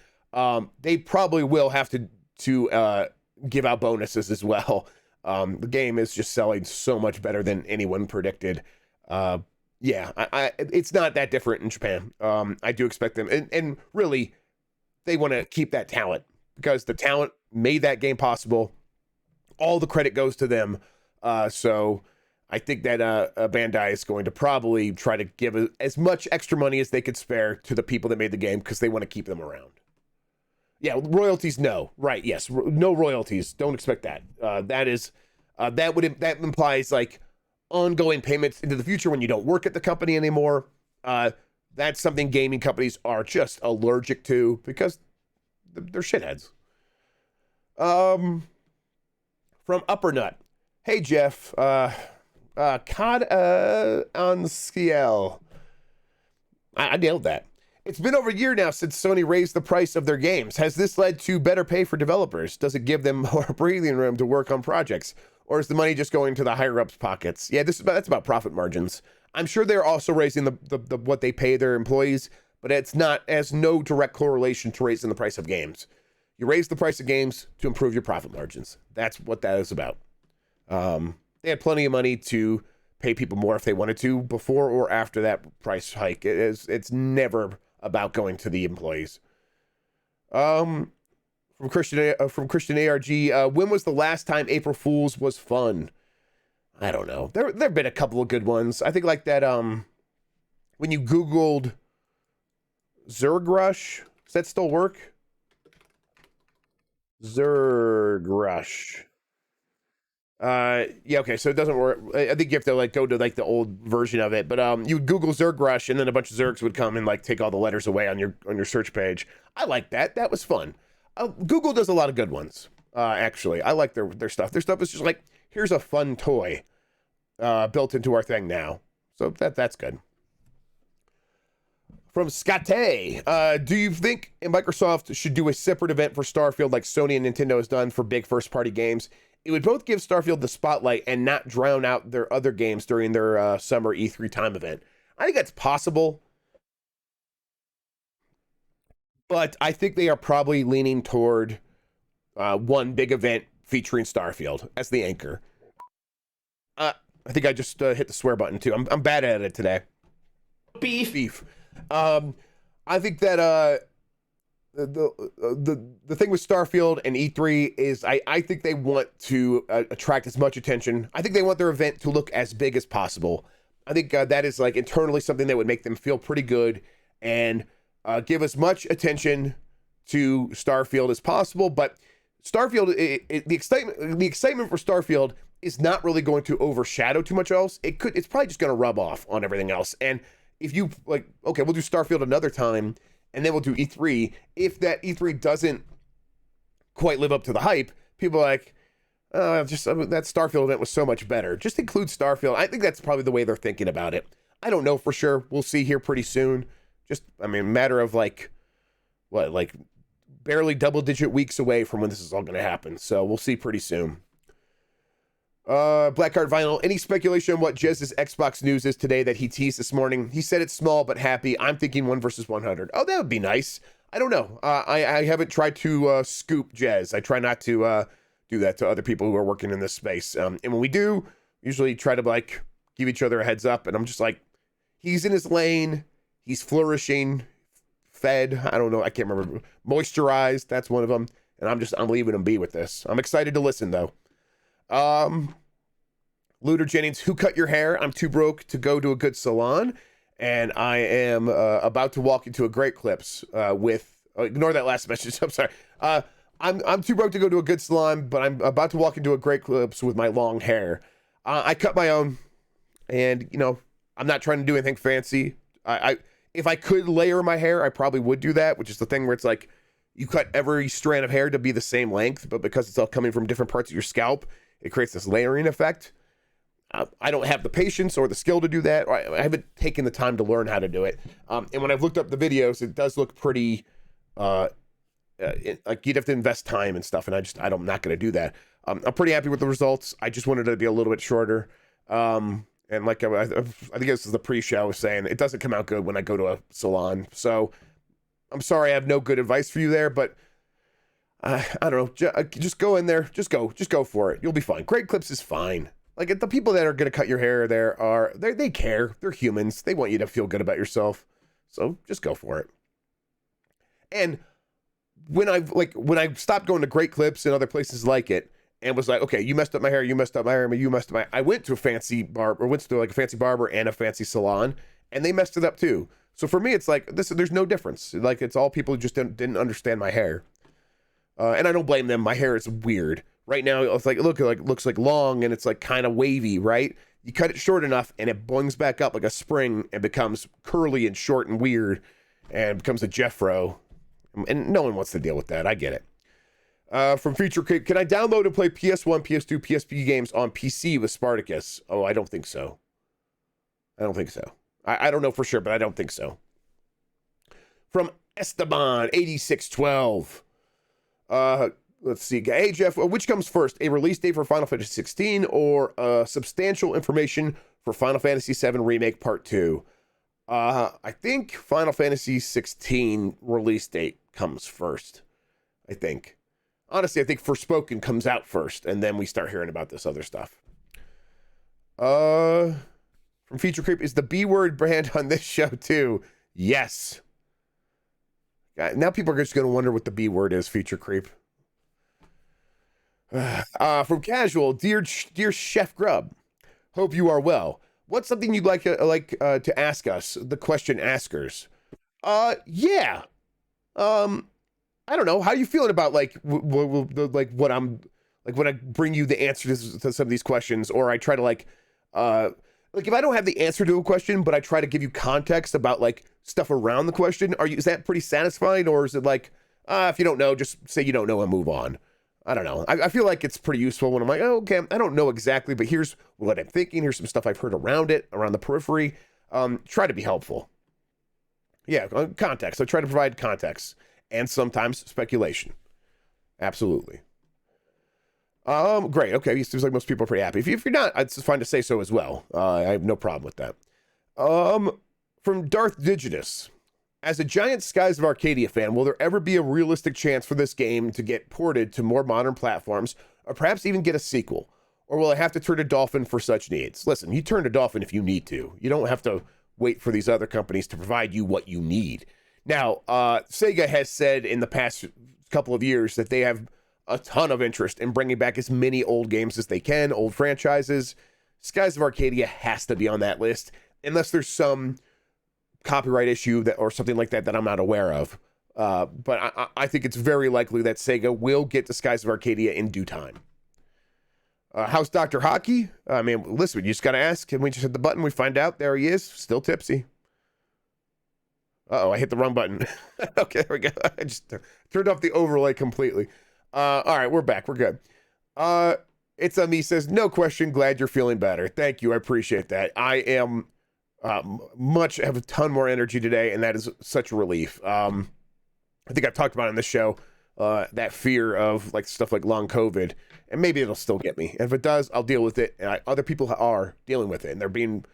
They probably will have to give out bonuses as well. The game is just selling so much better than anyone predicted. It's not that different in Japan. I do expect them, and really, they want to keep that talent because the talent made that game possible. All the credit goes to them. So I think that Bandai is going to probably try to give as much extra money as they could spare to the people that made the game because they want to keep them around. Yeah, royalties, no. Right, yes. No royalties. Don't expect that. That implies like ongoing payments into the future when you don't work at the company anymore. That's something gaming companies are just allergic to because they're shitheads. From Upper Nut. Hey, Jeff. COD on Ciel. I nailed that. It's been over a year now since Sony raised the price of their games. Has this led to better pay for developers? Does it give them more breathing room to work on projects? Or is the money just going to the higher-ups' pockets? Yeah, that's about profit margins. I'm sure they're also raising the what they pay their employees, but it's not as no direct correlation to raising the price of games. You raise the price of games to improve your profit margins. That's what that is about. They had plenty of money to pay people more if they wanted to before or after that price hike. It's never about going to the employees. From Christian ARG, when was the last time April Fool's was fun? I don't know. There've been a couple of good ones. I think like that when you Googled Zerg Rush, does that still work? Zerg Rush. Yeah, okay, so it doesn't work. I think you have to like go to like the old version of it, but you would Google Zerg Rush and then a bunch of Zergs would come and like take all the letters away on your search page. I like that. That was fun. Google does a lot of good ones. Actually, I like their stuff. Their stuff is just like, here's a fun toy built into our thing now. So that's good. From Scate, do you think Microsoft should do a separate event for Starfield like Sony and Nintendo has done for big first-party games? It would both give Starfield the spotlight and not drown out their other games during their summer E3 time event. I think that's possible, but I think they are probably leaning toward one big event featuring Starfield as the anchor. I think I just hit the swear button too. I'm bad at it today. Beef. I think that the thing with Starfield and E3 is I think they want to attract as much attention. I think they want their event to look as big as possible. I think that is like internally something that would make them feel pretty good and give as much attention to Starfield as possible. But Starfield, the excitement for Starfield is not really going to overshadow too much else. It's probably just going to rub off on everything else. And if you like, okay, we'll do Starfield another time, and then we'll do E3. If that E3 doesn't quite live up to the hype, people are like, that Starfield event was so much better. Just include Starfield. I think that's probably the way they're thinking about it. I don't know for sure. We'll see here pretty soon. Matter of like barely double-digit weeks away from when this is all going to happen. So we'll see pretty soon. Blackheart Vinyl, any speculation on what Jez's Xbox news is today that he teased this morning? He said it's small but happy. I'm thinking 1 versus 100. Oh, that would be nice. I don't know. I haven't tried to scoop Jez. I try not to do that to other people who are working in this space. And when we do, usually try to like give each other a heads up. And I'm just like, he's in his lane. He's flourishing, fed. I don't know. I can't remember. Moisturized. That's one of them. And I'm leaving him be with this. I'm excited to listen though. Looter Jennings, who cut your hair? I'm too broke to go to a good salon, and I am about to walk into a Great Clips with. Ignore that last message. I'm sorry. I'm too broke to go to a good salon, but I'm about to walk into a Great Clips with my long hair. I cut my own, and I'm not trying to do anything fancy. If I could layer my hair, I probably would do that, which is the thing where it's like you cut every strand of hair to be the same length, but because it's all coming from different parts of your scalp, it creates this layering effect. I don't have the patience or the skill to do that. I haven't taken the time to learn how to do it. And when I've looked up the videos, it does look pretty, like you'd have to invest time and stuff. And I'm not going to do that. I'm pretty happy with the results. I just wanted it to be a little bit shorter. And like I think this is the pre-show I was saying, it doesn't come out good when I go to a salon. So I'm sorry I have no good advice for you there, but I don't know. Just go in there. Just go for it. You'll be fine. Great Clips is fine. Like, the people that are going to cut your hair there they care. They're humans. They want you to feel good about yourself. So just go for it. And when I stopped going to Great Clips and other places like it and was like, okay, you messed up my hair, you messed up my hair, you messed up my, I went to a fancy barber and a fancy salon, and they messed it up too. So for me, it's like, there's no difference. Like, it's all people who just didn't understand my hair. And I don't blame them. My hair is weird. Right now, it's like, looks like long, and it's like kind of wavy, right? You cut it short enough, and it boings back up like a spring and becomes curly and short and weird, and becomes a Jeffro. And no one wants to deal with that. I get it. From Future Creep, can I download and play PS1, PS2, PSP games on PC with Spartacus? Oh, I don't think so. I don't know for sure, but I don't think so. From Esteban, 8612. Let's see. Hey, Jeff, which comes first? A release date for Final Fantasy 16 or substantial information for Final Fantasy 7 Remake Part 2? I think Final Fantasy 16 release date comes first. I think. Honestly, I think Forspoken comes out first, and then we start hearing about this other stuff. From Feature Creep, is the B word brand on this show too? Yes. Now people are just going to wonder what the B word is, Feature Creep. From Casual, dear Chef Grubb, hope you are well. What's something you'd like to ask us, the question askers? Yeah. I don't know. How are you feeling about what I'm like when I bring you the answer to some of these questions, or I try to like if I don't have the answer to a question, but I try to give you context about like stuff around the question, is that pretty satisfying, or is it like, if you don't know, just say you don't know and move on? I don't know. I feel like it's pretty useful when I'm like, oh, okay, I don't know exactly, but here's what I'm thinking. Here's some stuff I've heard around the periphery. Try to be helpful. Yeah, context. I try to provide context and sometimes speculation. Absolutely. Great. Okay, it seems like most people are pretty happy. If you're not, it's fine to say so as well. I have no problem with that. From Darth Digitus. As a giant Skies of Arcadia fan, will there ever be a realistic chance for this game to get ported to more modern platforms, or perhaps even get a sequel? Or will I have to turn to Dolphin for such needs? Listen, you turn to Dolphin if you need to. You don't have to wait for these other companies to provide you what you need. Now, Sega has said in the past couple of years that they have a ton of interest in bringing back as many old games as they can, old franchises. Skies of Arcadia has to be on that list, unless there's some copyright issue or something like that I'm not aware of. But I think it's very likely that Sega will get to Skies of Arcadia in due time. How's Dr. Hockey? I mean, listen, you just got to ask. And we just hit the button. We find out. There he is. Still tipsy. Uh-oh, I hit the wrong button. Okay, there we go. I just turned off the overlay completely. All right, we're back. We're good. It's me says, no question. Glad you're feeling better. Thank you. I appreciate that. I am have a ton more energy today, and that is such a relief. I think I've talked about on this show that fear of like stuff like long COVID, and maybe it'll still get me. And if it does, I'll deal with it. And other people are dealing with it, and they're being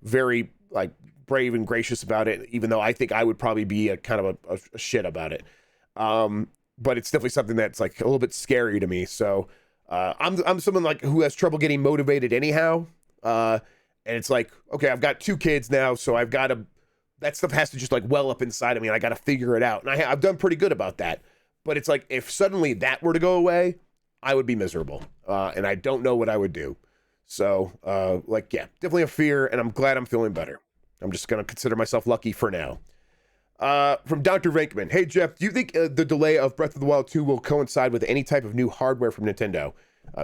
very like brave and gracious about it, even though I think I would probably be a kind of a shit about it. But it's definitely something that's like a little bit scary to me. So I'm someone like who has trouble getting motivated anyhow. And it's like, okay, I've got 2 kids now, so I've got to, that stuff has to just like well up inside of me, and I got to figure it out. And I've done pretty good about that. But it's like, if suddenly that were to go away, I would be miserable. And I don't know what I would do. So, yeah, definitely a fear, and I'm glad I'm feeling better. I'm just going to consider myself lucky for now. From Dr. Venkman. Hey, Jeff, do you think the delay of Breath of the Wild 2 will coincide with any type of new hardware from Nintendo?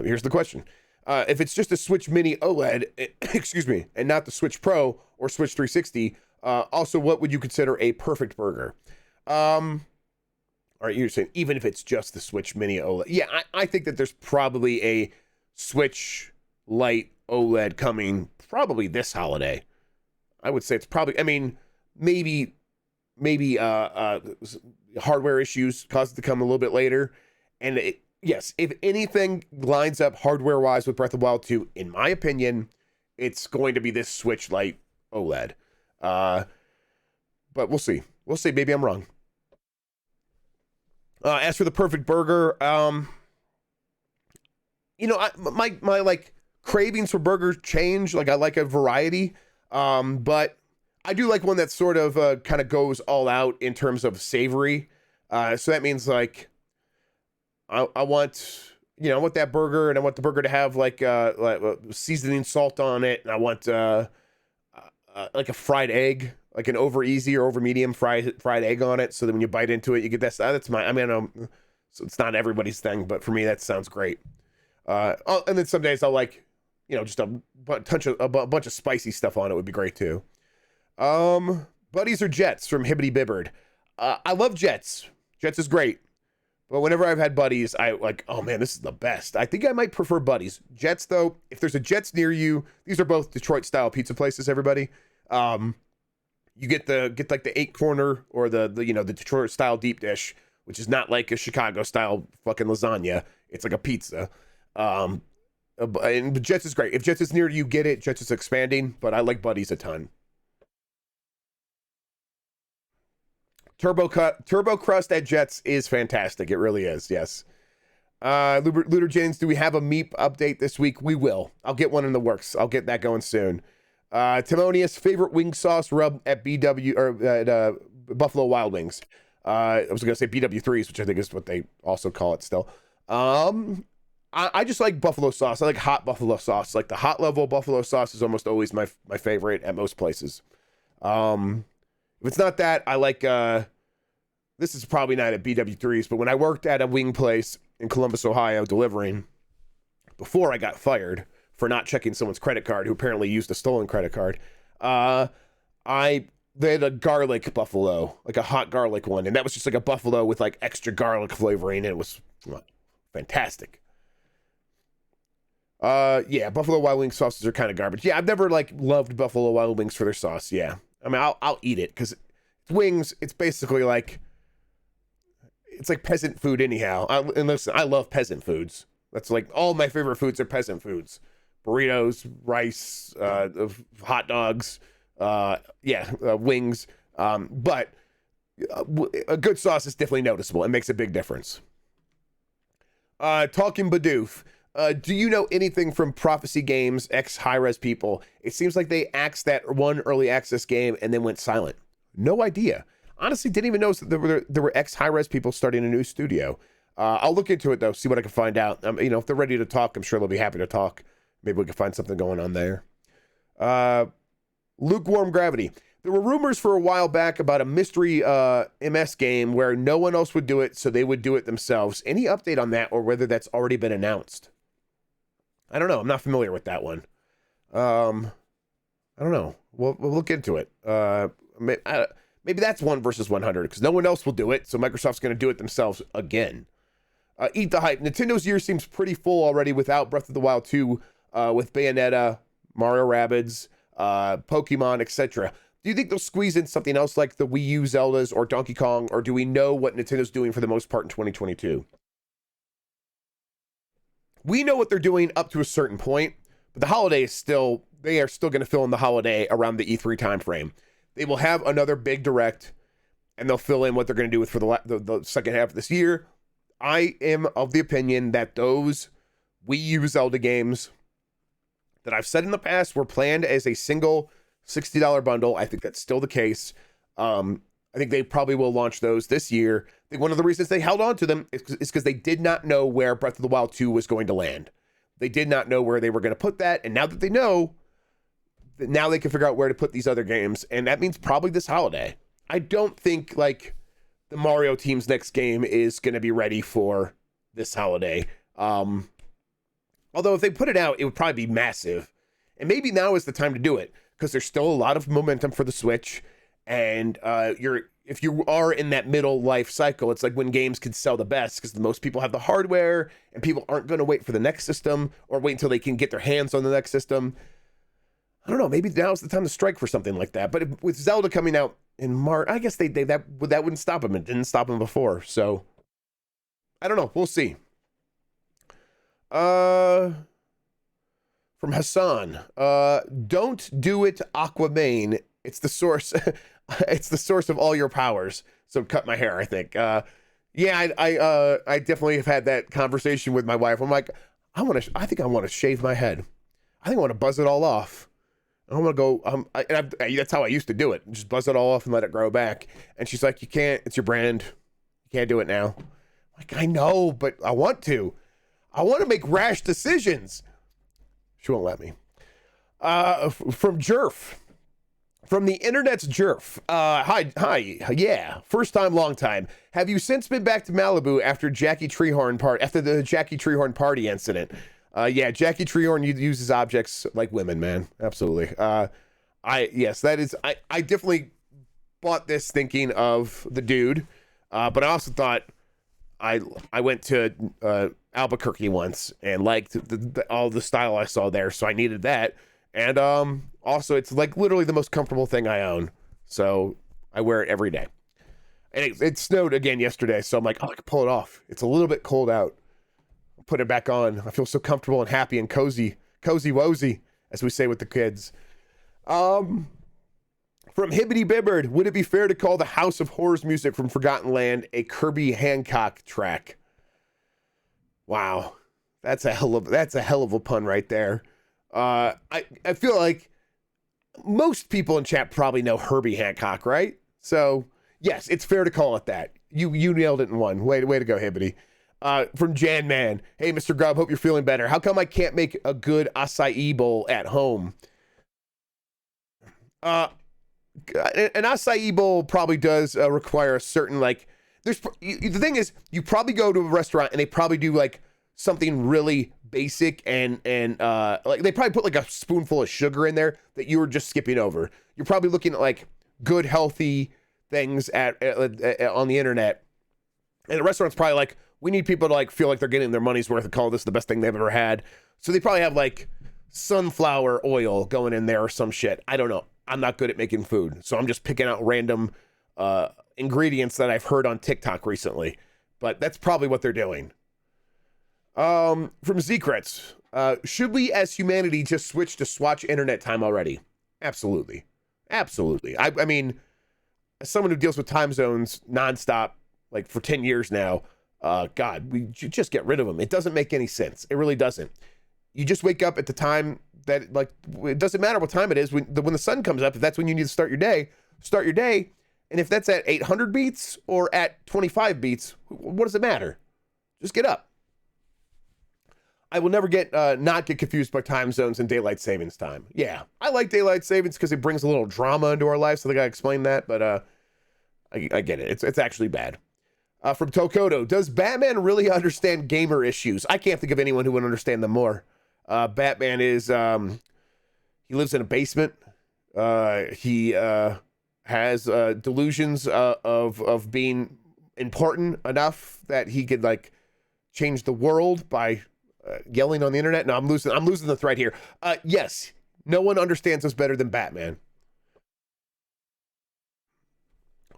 Here's the question. If it's just a Switch Mini OLED, excuse me, and not the Switch Pro or Switch 360, also, what would you consider a perfect burger? All right, you're saying even if it's just the Switch Mini OLED. Yeah, I think that there's probably a Switch Lite OLED coming probably this holiday. I would say it's probably, I mean, maybe hardware issues cause it to come a little bit later. And yes, if anything lines up hardware-wise with Breath of the Wild 2, in my opinion, it's going to be this Switch Lite OLED. But we'll see. We'll see. Maybe I'm wrong. As for the perfect burger, my like cravings for burgers change. Like, I like a variety, but I do like one that sort of kind of goes all out in terms of savory. So that means like I want that burger, and I want the burger to have like seasoning salt on it, and I want like a fried egg, like an over easy or over medium fried egg on it, so that when you bite into it, you get that. That's my. I mean, I know so it's not everybody's thing, but for me, that sounds great. And then some days I'll like, just a bunch of spicy stuff on it would be great too. Buddies or Jets from Hibbity Bibbard. I love Jets. Jets is great. But whenever I've had Buddies, I like, oh man, this is the best. I think I might prefer Buddies. Jets, though, if there's a Jets near you, these are both Detroit-style pizza places, everybody. You get like the 8-corner or the Detroit-style deep dish, which is not like a Chicago-style fucking lasagna. It's like a pizza. And the Jets is great. If Jets is near you, get it. Jets is expanding, but I like Buddies a ton. Turbo Crust at Jets is fantastic. It really is, yes. Looter James, do we have a Meep update this week? We will. I'll get one in the works. I'll get that going soon. Timonius, favorite wing sauce rub at BW or at Buffalo Wild Wings. I was going to say BW3s, which I think is what they also call it still. I just like buffalo sauce. I like hot buffalo sauce. Like the hot level buffalo sauce is almost always my favorite at most places. If it's not that, I like, this is probably not at BW3s, but when I worked at a wing place in Columbus, Ohio, delivering, before I got fired for not checking someone's credit card, who apparently used a stolen credit card, they had a garlic buffalo, like a hot garlic one, and that was just like a buffalo with like extra garlic flavoring, and it was fantastic. Yeah, Buffalo Wild Wings sauces are kind of garbage. Yeah, I've never like loved Buffalo Wild Wings for their sauce. Yeah. I mean, I'll eat it because it's wings. It's basically like, it's like peasant food anyhow. And listen, I love peasant foods. That's like all my favorite foods are peasant foods: burritos, rice, hot dogs, wings. But a good sauce is definitely noticeable. It makes a big difference. Talking Bidoof. Do you know anything from Prophecy Games, ex-Hi-Res people? It seems like they axed that one early access game and then went silent. No idea. Honestly, didn't even know that there were ex-Hi-Res people starting a new studio. I'll look into it, though, see what I can find out. If they're ready to talk, I'm sure they'll be happy to talk. Maybe we can find something going on there. Lukewarm Gravity. There were rumors for a while back about a mystery MS game where no one else would do it, so they would do it themselves. Any update on that, or whether that's already been announced? I don't know. I'm not familiar with that one. I don't know. We'll look into it. Maybe that's 1 versus 100 because no one else will do it, so Microsoft's going to do it themselves again. Eat the hype. Nintendo's year seems pretty full already without Breath of the Wild 2, with Bayonetta, Mario Rabbids, Pokemon, etc. Do you think they'll squeeze in something else like the Wii U Zeldas or Donkey Kong, or do we know what Nintendo's doing for the most part in 2022? We know what they're doing up to a certain point, but the holiday is they are still going to fill in the holiday around the E3 timeframe. They will have another big direct, and they'll fill in what they're going to do for the second half of this year. I am of the opinion that those Wii U Zelda games that I've said in the past were planned as a single $60 bundle. I think that's still the case. I think they probably will launch those this year. I think one of the reasons they held on to them is because they did not know where Breath of the Wild 2 was going to land. They did not know where they were going to put that, and now that they know, now they can figure out where to put these other games, and that means probably this holiday. I don't think, like, the Mario team's next game is going to be ready for this holiday. Although if they put it out, it would probably be massive. And maybe now is the time to do it, because there's still a lot of momentum for the Switch, And if you are in that middle life cycle, it's like when games could sell the best because most people have the hardware and people aren't going to wait for the next system or wait until they can get their hands on the next system. I don't know. Maybe now's the time to strike for something like that. But with Zelda coming out in March, I guess that wouldn't stop them. It didn't stop them before. So I don't know. We'll see. From Hassan, don't do it, Aquaman. It's the source. It's the source of all your powers. So cut my hair, I think. Yeah, I definitely have had that conversation with my wife. I'm like, I think I want to shave my head. I think I want to buzz it all off. I want to go. That's how I used to do it. Just buzz it all off and let it grow back. And she's like, you can't. It's your brand. You can't do it now. I'm like, I know, but I want to. I want to make rash decisions. She won't let me. From Jerf. From the internet's Jerf. Hi, yeah. First time, long time. Have you since been back to Malibu after the Jackie Treehorn party incident? Yeah, Jackie Treehorn uses objects like women, man. Absolutely. I definitely bought this thinking of the dude, but I also thought I went to Albuquerque once and liked all the style I saw there, so I needed that. And also, it's like literally the most comfortable thing I own, so I wear it every day. And it snowed again yesterday, so I'm like, oh, I can pull it off. It's a little bit cold out. Put it back on. I feel so comfortable and happy and cozy wozy, as we say with the kids. From Hibbity Bibbard, would it be fair to call the House of Horrors music from Forgotten Land a Kirby Hancock track? Wow, that's a hell of a pun right there. I feel like most people in chat probably know Herbie Hancock, right? So yes, it's fair to call it that. You nailed it in one. Way to go, Hibbity. From Jan Man, hey Mr. Grubb, hope you're feeling better. How come I can't make a good acai bowl at home? An acai bowl probably does require a certain the thing is, you probably go to a restaurant and they probably do like something really basic and like they probably put like a spoonful of sugar in there that you were just skipping over. You're probably looking at like good healthy things on the internet, and the restaurant's probably like, we need people to like feel like they're getting their money's worth and call this the best thing they've ever had. So they probably have like sunflower oil going in there or some shit. I don't know. I'm not good at making food, so I'm just picking out random ingredients that I've heard on TikTok recently. But that's probably what they're doing. From Secrets, should we as humanity just switch to Swatch internet time already? Absolutely. I mean, as someone who deals with time zones nonstop, like for 10 years now, God, we just get rid of them. It doesn't make any sense. It really doesn't. You just wake up at the time that, like, it doesn't matter what time it is. When the sun comes up, if that's when you need to start your day. And if that's at 800 beats or at 25 beats, what does it matter? Just get up. I will never not get confused by time zones and daylight savings time. Yeah, I like daylight savings because it brings a little drama into our life, so they gotta explain that, but I get it. It's actually bad. From Tokoto, does Batman really understand gamer issues? I can't think of anyone who would understand them more. Batman is, he lives in a basement. He has delusions of being important enough that he could like change the world by yelling on the internet. No, I'm losing the thread here. Yes, no one understands us better than Batman.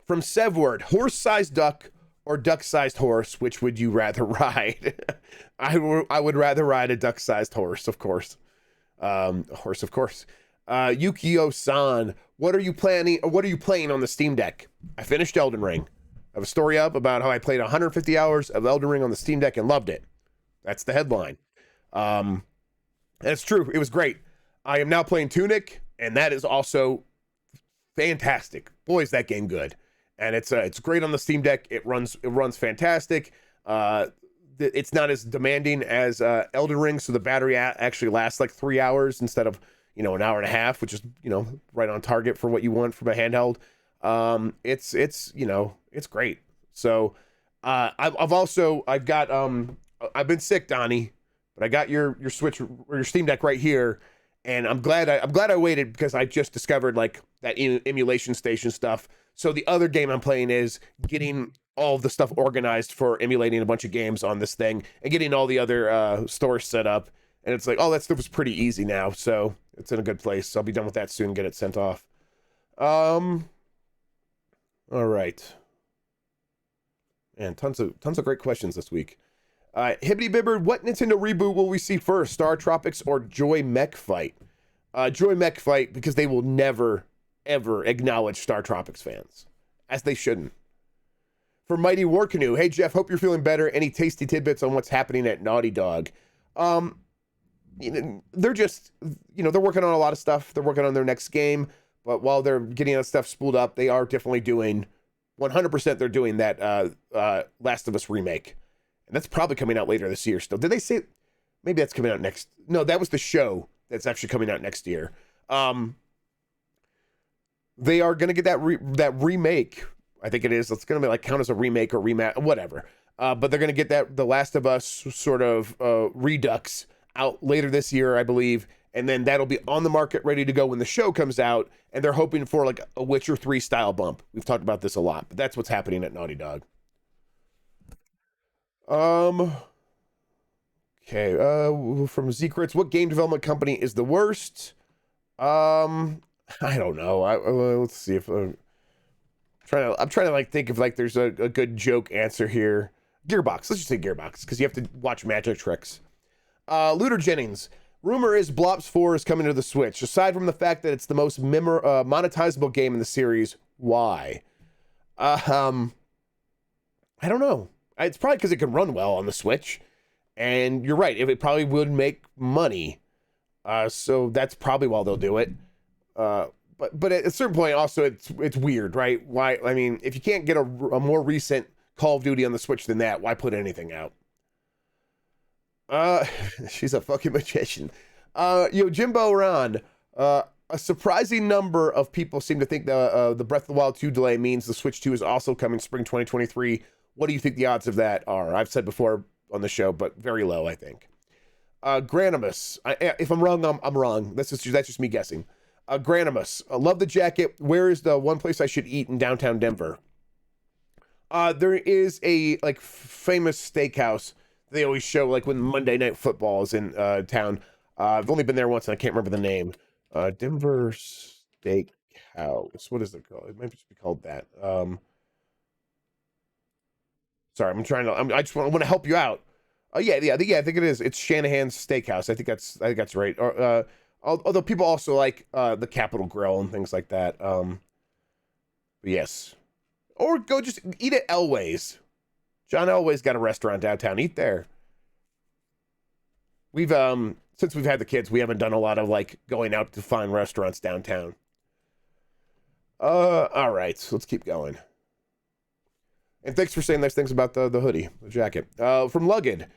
From Sevward, horse-sized duck or duck-sized horse, which would you rather ride? I would rather ride a duck-sized horse, of course. Horse, of course. Yukio-san, what are you playing on the Steam Deck? I finished Elden Ring. I have a story up about how I played 150 hours of Elden Ring on the Steam Deck and loved it. That's the headline. And it's true. It was great. I am now playing Tunic, and that is also fantastic. Boy, is that game good. And it's great on the Steam Deck. It runs fantastic. It's not as demanding as Elden Ring, so the battery actually lasts like 3 hours instead of an hour and a half, which is right on target for what you want from a handheld. It's great. So I've been sick, Donnie, but I got your Switch or your Steam Deck right here, And I'm glad I waited because I just discovered like that emulation station stuff. So the other game I'm playing is getting all of the stuff organized for emulating a bunch of games on this thing and getting all the other stores set up. And it's like, oh, that stuff is pretty easy now. So it's in a good place. So I'll be done with that soon and get it sent off. All right. Man, tons of great questions this week. Hibbity Bibber, what Nintendo reboot will we see first? Star Tropics or Joy Mech Fight? Joy Mech Fight, because they will never, ever acknowledge Star Tropics fans. As they shouldn't. For Mighty War Canoe, hey Jeff, hope you're feeling better. Any tasty tidbits on what's happening at Naughty Dog? They're just, they're working on a lot of stuff. They're working on their next game. But while they're getting that stuff spooled up, they are definitely doing, 100% they're doing that Last of Us remake. And that's probably coming out later this year still. Did they say, maybe that's coming out next? No, that was the show that's actually coming out next year. They are going to get that remake. I think it is. It's going to be like count as a remake or whatever. But they're going to get the Last of Us sort of redux out later this year, I believe. And then that'll be on the market ready to go when the show comes out. And they're hoping for like a Witcher 3 style bump. We've talked about this a lot, but that's what's happening at Naughty Dog. Okay, from Secrets, what game development company is the worst? I don't know. Let's see if I'm trying to like think if like there's a good joke answer here. Gearbox. Let's just say Gearbox because you have to watch magic tricks. Looter Jennings. Rumor is Blops 4 is coming to the Switch. Aside from the fact that it's the most monetizable game in the series, why? I don't know. It's probably because it can run well on the Switch. And you're right, it probably would make money. So that's probably why they'll do it. But at a certain point, also, it's weird, right? Why? I mean, if you can't get a more recent Call of Duty on the Switch than that, why put anything out? She's a fucking magician. Jimbo Ron. A surprising number of people seem to think the Breath of the Wild 2 delay means the Switch 2 is also coming spring 2023. What do you think the odds of that are? I've said before on the show, but very low, I think. Granimus. If I'm wrong, I'm wrong. That's just me guessing. Granimus. Love the jacket. Where is the one place I should eat in downtown Denver? There is a like famous steakhouse they always show like when Monday Night Football is in town. I've only been there once and I can't remember the name. Denver Steakhouse. What is it called? It might just be called that. Sorry, I just want to help you out. Yeah, I think it is. It's Shanahan's Steakhouse. I think that's right. Or although people also like the Capitol Grill and things like that. But yes. Or go just eat at Elway's. John Elway's got a restaurant downtown. Eat there. We've since we've had the kids, we haven't done a lot of like going out to find restaurants downtown. All right, so let's keep going. And thanks for saying nice things about the hoodie, the jacket. From Lugged.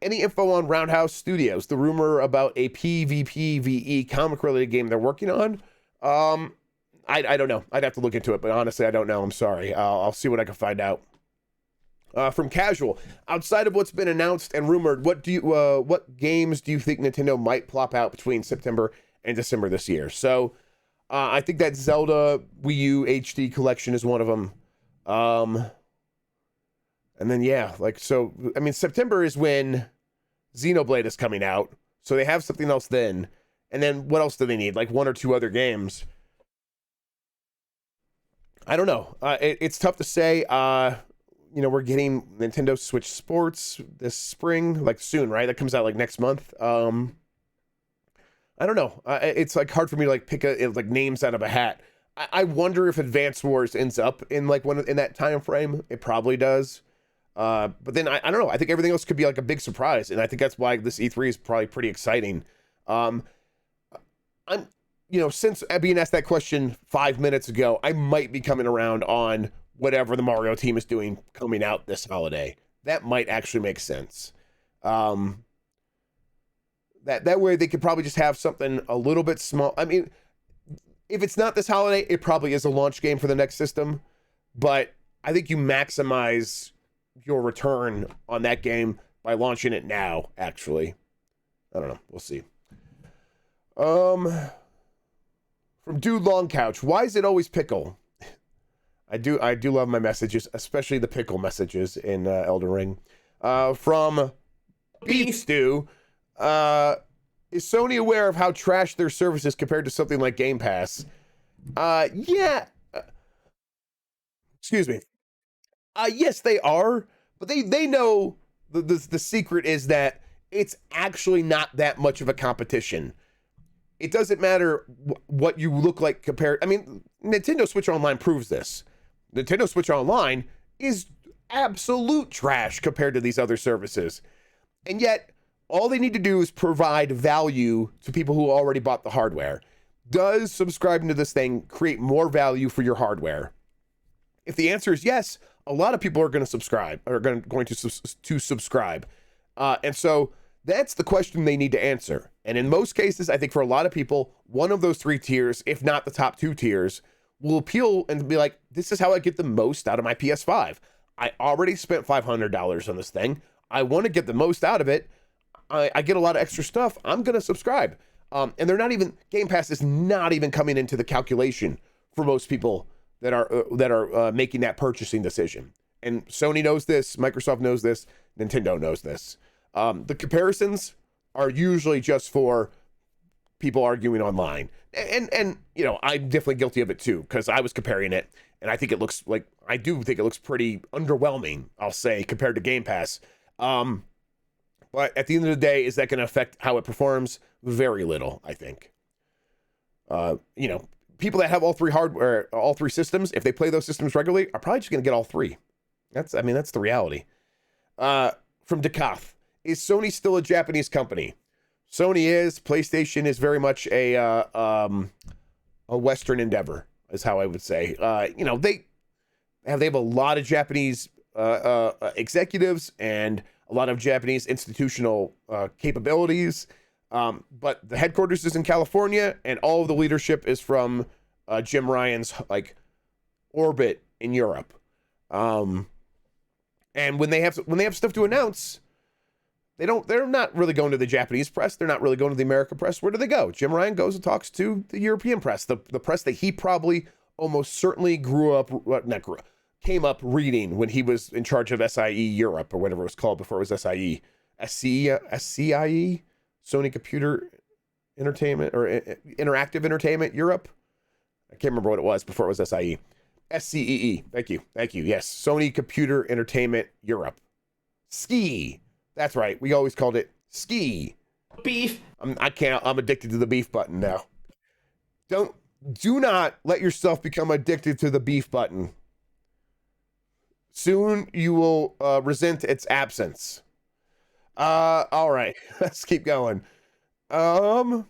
Any info on Roundhouse Studios? The rumor about a PvPvE comic-related game they're working on? I don't know. I'd have to look into it, but honestly, I don't know. I'm sorry. I'll see what I can find out. From Casual. Outside of what's been announced and rumored, what games do you think Nintendo might plop out between September and December this year? So, I think that Zelda Wii U HD collection is one of them. And then, yeah, September is when Xenoblade is coming out. So they have something else then. And then what else do they need? Like one or two other games. I don't know. It's tough to say. We're getting Nintendo Switch Sports this spring, like soon, right? That comes out like next month. I don't know. It's like hard for me to like pick names out of a hat. I wonder if Advance Wars ends up in like in that time frame. It probably does. But then I don't know. I think everything else could be like a big surprise, and I think that's why this E3 is probably pretty exciting. Since being asked that question 5 minutes ago, I might be coming around on whatever the Mario team is doing coming out this holiday. That might actually make sense. That way they could probably just have something a little bit small. I mean, if it's not this holiday, it probably is a launch game for the next system. But I think you maximize your return on that game by launching it now, actually. I don't know. We'll see. Um, from Dude Long Couch, why is it always pickle? I do love my messages, especially the pickle messages in Elden Ring. From Beef Stew, is Sony aware of how trash their service is compared to something like Game Pass? Yeah. Excuse me. Yes, they are, but they know the secret is that it's actually not that much of a competition. It doesn't matter what you look like compared. I mean, Nintendo Switch Online proves this. Nintendo Switch Online is absolute trash compared to these other services. And yet, all they need to do is provide value to people who already bought the hardware. Does subscribing to this thing create more value for your hardware? If the answer is yes, a lot of people are going to subscribe, or going to subscribe. And so that's the question they need to answer. And in most cases, I think for a lot of people, one of those three tiers, if not the top two tiers, will appeal and be like, this is how I get the most out of my PS5. I already spent $500 on this thing. I want to get the most out of it. I get a lot of extra stuff. I'm going to subscribe. And they're not even, Game Pass is not even coming into the calculation for most people that are making that purchasing decision. And Sony knows this, Microsoft knows this, Nintendo knows this. The comparisons are usually just for people arguing online. And you know, I'm definitely guilty of it too, because I was comparing it, and I think it looks like, I do think it looks pretty underwhelming, I'll say, compared to Game Pass. But at the end of the day, is that going to affect how it performs? Very little, I think. You know, people that have all three hardware, all three systems, if they play those systems regularly, are probably just going to get all three. That's the reality. From Decath, is Sony still a Japanese company? Sony is. PlayStation is very much a Western endeavor, is how I would say. You know, they have a lot of Japanese executives and a lot of Japanese institutional capabilities. But the headquarters is in California, and all of the leadership is from Jim Ryan's like orbit in Europe. And when they have stuff to announce, they're not really going to the Japanese press. They're not really going to the American press. Where do they go? Jim Ryan goes and talks to the European press, the press that he probably almost certainly came up reading when he was in charge of SIE Europe, or whatever it was called before it was SIE. SCIE? Sony Computer Entertainment, or Interactive Entertainment Europe. I can't remember what it was before it was SIE. SCEE. Thank you. Yes. Sony Computer Entertainment Europe. Ski. That's right. We always called it ski. Beef. I'm addicted to the beef button now. Do not let yourself become addicted to the beef button. Soon you will resent its absence. All right. Let's keep going. Is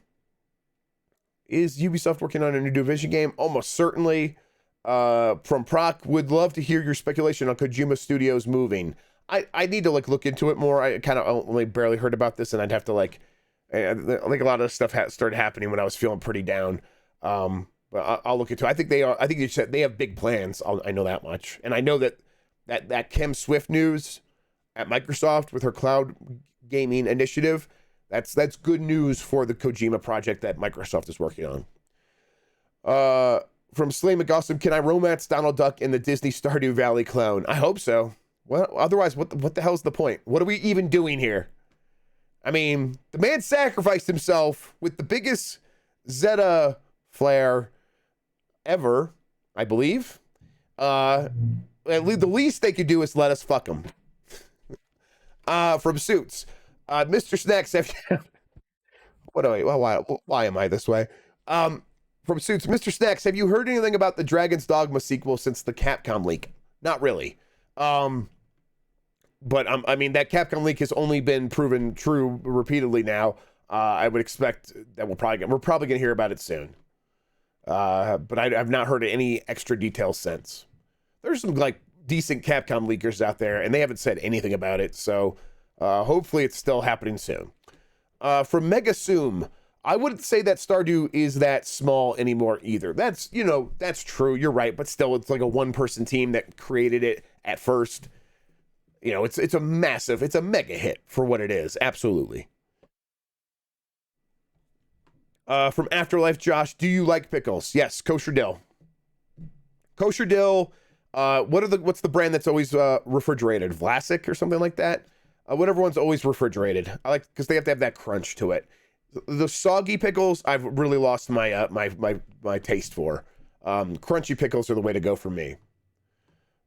Ubisoft working on a new Division game? Almost certainly. From Proc, would love to hear your speculation on Kojima Studios moving. I need to look into it more. I kind of only barely heard about this, and I'd have to I think a lot of stuff started happening when I was feeling pretty down. But I'll look into it. I think you said they have big plans. I know that much, and I know that Kim Swift news at Microsoft with her cloud gaming initiative. That's good news for the Kojima project that Microsoft is working on. From Slay McGossam, can I romance Donald Duck in the Disney Stardew Valley clone? I hope so. Well, otherwise, what the hell's the point? What are we even doing here? I mean, the man sacrificed himself with the biggest Zeta flare ever, I believe. The least they could do is let us fuck him. From Suits, Mr. Snax, why am I this way? From Suits, Mr. Snax, have you heard anything about the Dragon's Dogma sequel since the Capcom leak? Not really. But I mean, that Capcom leak has only been proven true repeatedly now. I would expect that we're probably going to hear about it soon. But I've not heard any extra details since. There's some decent Capcom leakers out there, and they haven't said anything about it. So hopefully it's still happening soon. From Mega Zoom, I wouldn't say that Stardew is that small anymore either. That's true. You're right, but still, it's like a one-person team that created it at first. You know, it's a mega hit for what it is. Absolutely. From Afterlife, Josh, do you like pickles? Yes, kosher dill. Kosher dill. What's the brand that's always refrigerated? Vlasic or something like that. Whatever one's always refrigerated. I like because they have to have that crunch to it. The soggy pickles, I've really lost my my taste for. Crunchy pickles are the way to go for me.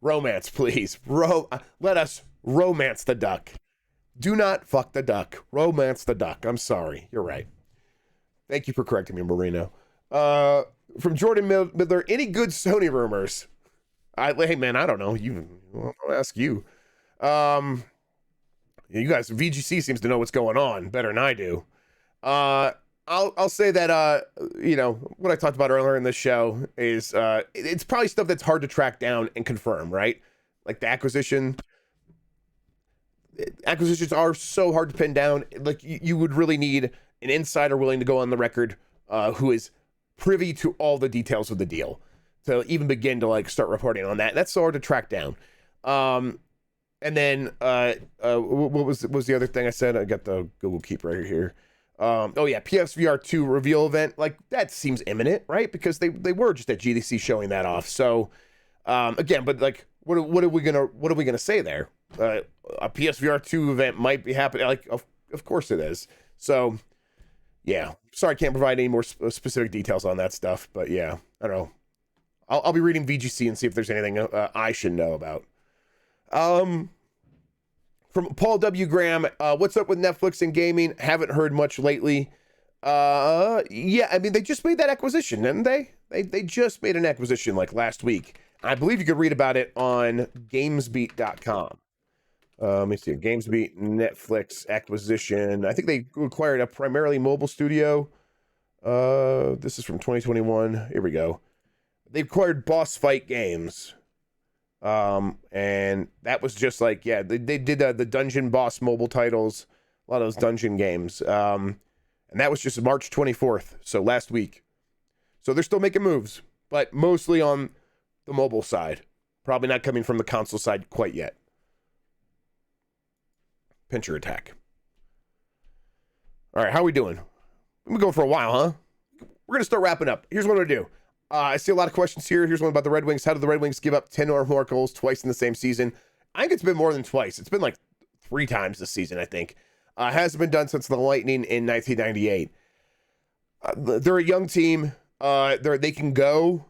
Romance, please. Let us romance the duck. Do not fuck the duck. Romance the duck. I'm sorry. You're right. Thank you for correcting me, Marino. From Jordan Midler, any good Sony rumors? Hey man, I don't know. I'll ask you. You guys, VGC seems to know what's going on better than I do. I'll say that what I talked about earlier in this show is it's probably stuff that's hard to track down and confirm, right? Like the acquisitions are so hard to pin down. Like you would really need an insider willing to go on the record who is privy to all the details of the deal to even begin to like start reporting on that. That's so hard to track down. And then what was the other thing I said? I got the Google Keep right here. PSVR 2 reveal event. Like that seems imminent, right? Because they were just at GDC showing that off. So again, but like what are we gonna say there? A PSVR 2 event might be happening. Like of course it is. So yeah, sorry I can't provide any more specific details on that stuff. But yeah, I don't know. I'll be reading VGC and see if there's anything I should know about. From Paul W. Graham, what's up with Netflix and gaming? Haven't heard much lately. Yeah, I mean, they just made that acquisition, didn't they? They just made an acquisition like last week. I believe you could read about it on GamesBeat.com. Let me see. GamesBeat Netflix acquisition. I think they acquired a primarily mobile studio. This is from 2021. Here we go. They acquired Boss Fight Games. And that was just like, yeah, they did the Dungeon Boss mobile titles, a lot of those dungeon games. And that was just March 24th, so last week. So they're still making moves, but mostly on the mobile side. Probably not coming from the console side quite yet. Pincher attack. All right, how are we doing? We've been going for a while, huh? We're going to start wrapping up. Here's what I'm going to do. I see a lot of questions here. Here's one about the Red Wings. How did the Red Wings give up 10 or more goals twice in the same season? I think it's been more than twice. It's been like 3 times this season, I think. Hasn't been done since the Lightning in 1998. They're a young team. They can go,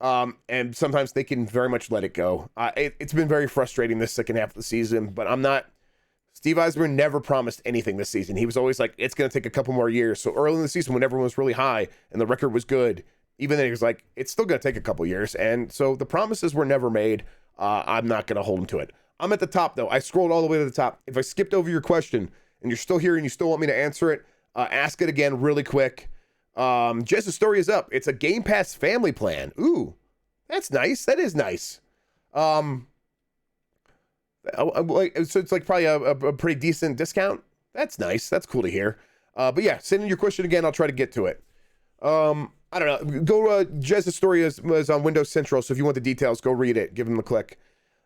and sometimes they can very much let it go. It's been very frustrating this second half of the season, but I'm not... Steve Eisner never promised anything this season. He was always like, it's going to take a couple more years. So early in the season, when everyone was really high and the record was good, even then he was like, it's still going to take a couple years. And so the promises were never made. I'm not going to hold him to it. I'm at the top, though. I scrolled all the way to the top. If I skipped over your question and you're still here and you still want me to answer it, ask it again really quick. Jess's story is up. It's a Game Pass family plan. Ooh, that's nice. That is nice. So it's like probably a pretty decent discount. That's nice. That's cool to hear. But yeah, send in your question again. I'll try to get to it. I don't know. Go. Jez's story was on Windows Central, so if you want the details, go read it. Give him a click.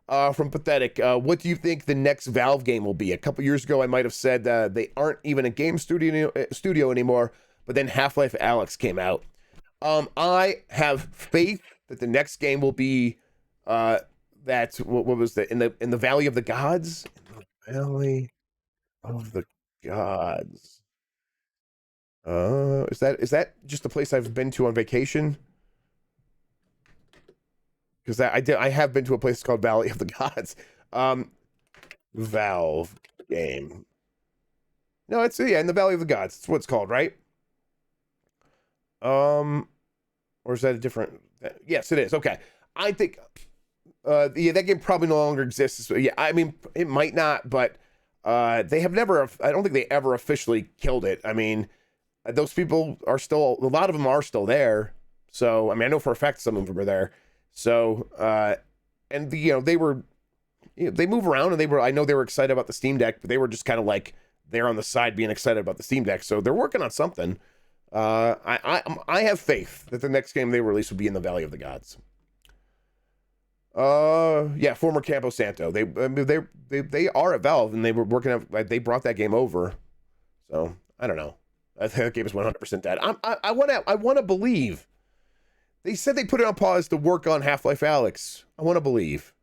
From Pathetic, what do you think the next Valve game will be? A couple years ago, I might have said they aren't even a game studio anymore, but then Half-Life Alyx came out. I have faith that the next game will be what was in the Valley of the Gods? In the Valley of the Gods. Is that just a place I've been to on vacation? Because I have been to a place called Valley of the Gods. Valve game. No, it's in the Valley of the Gods. That's what it's called, right? Or is that a different? Yes, it is. Okay, I think that game probably no longer exists. Yeah, I mean it might not, but they have never. I don't think they ever officially killed it. I mean. Those people are still, a lot of them are still there. So, I mean, I know for a fact some of them are there. So, and they move around and I know they were excited about the Steam Deck, but they were just kind of like, they're on the side being excited about the Steam Deck. So they're working on something. I have faith that the next game they release will be in the Valley of the Gods. Yeah, former Campo Santo. They are at Valve and they were working on, they brought that game over. So, I don't know. I think that game is 100% dead. I want to believe. They said they put it on pause to work on Half-Life Alyx. I want to believe.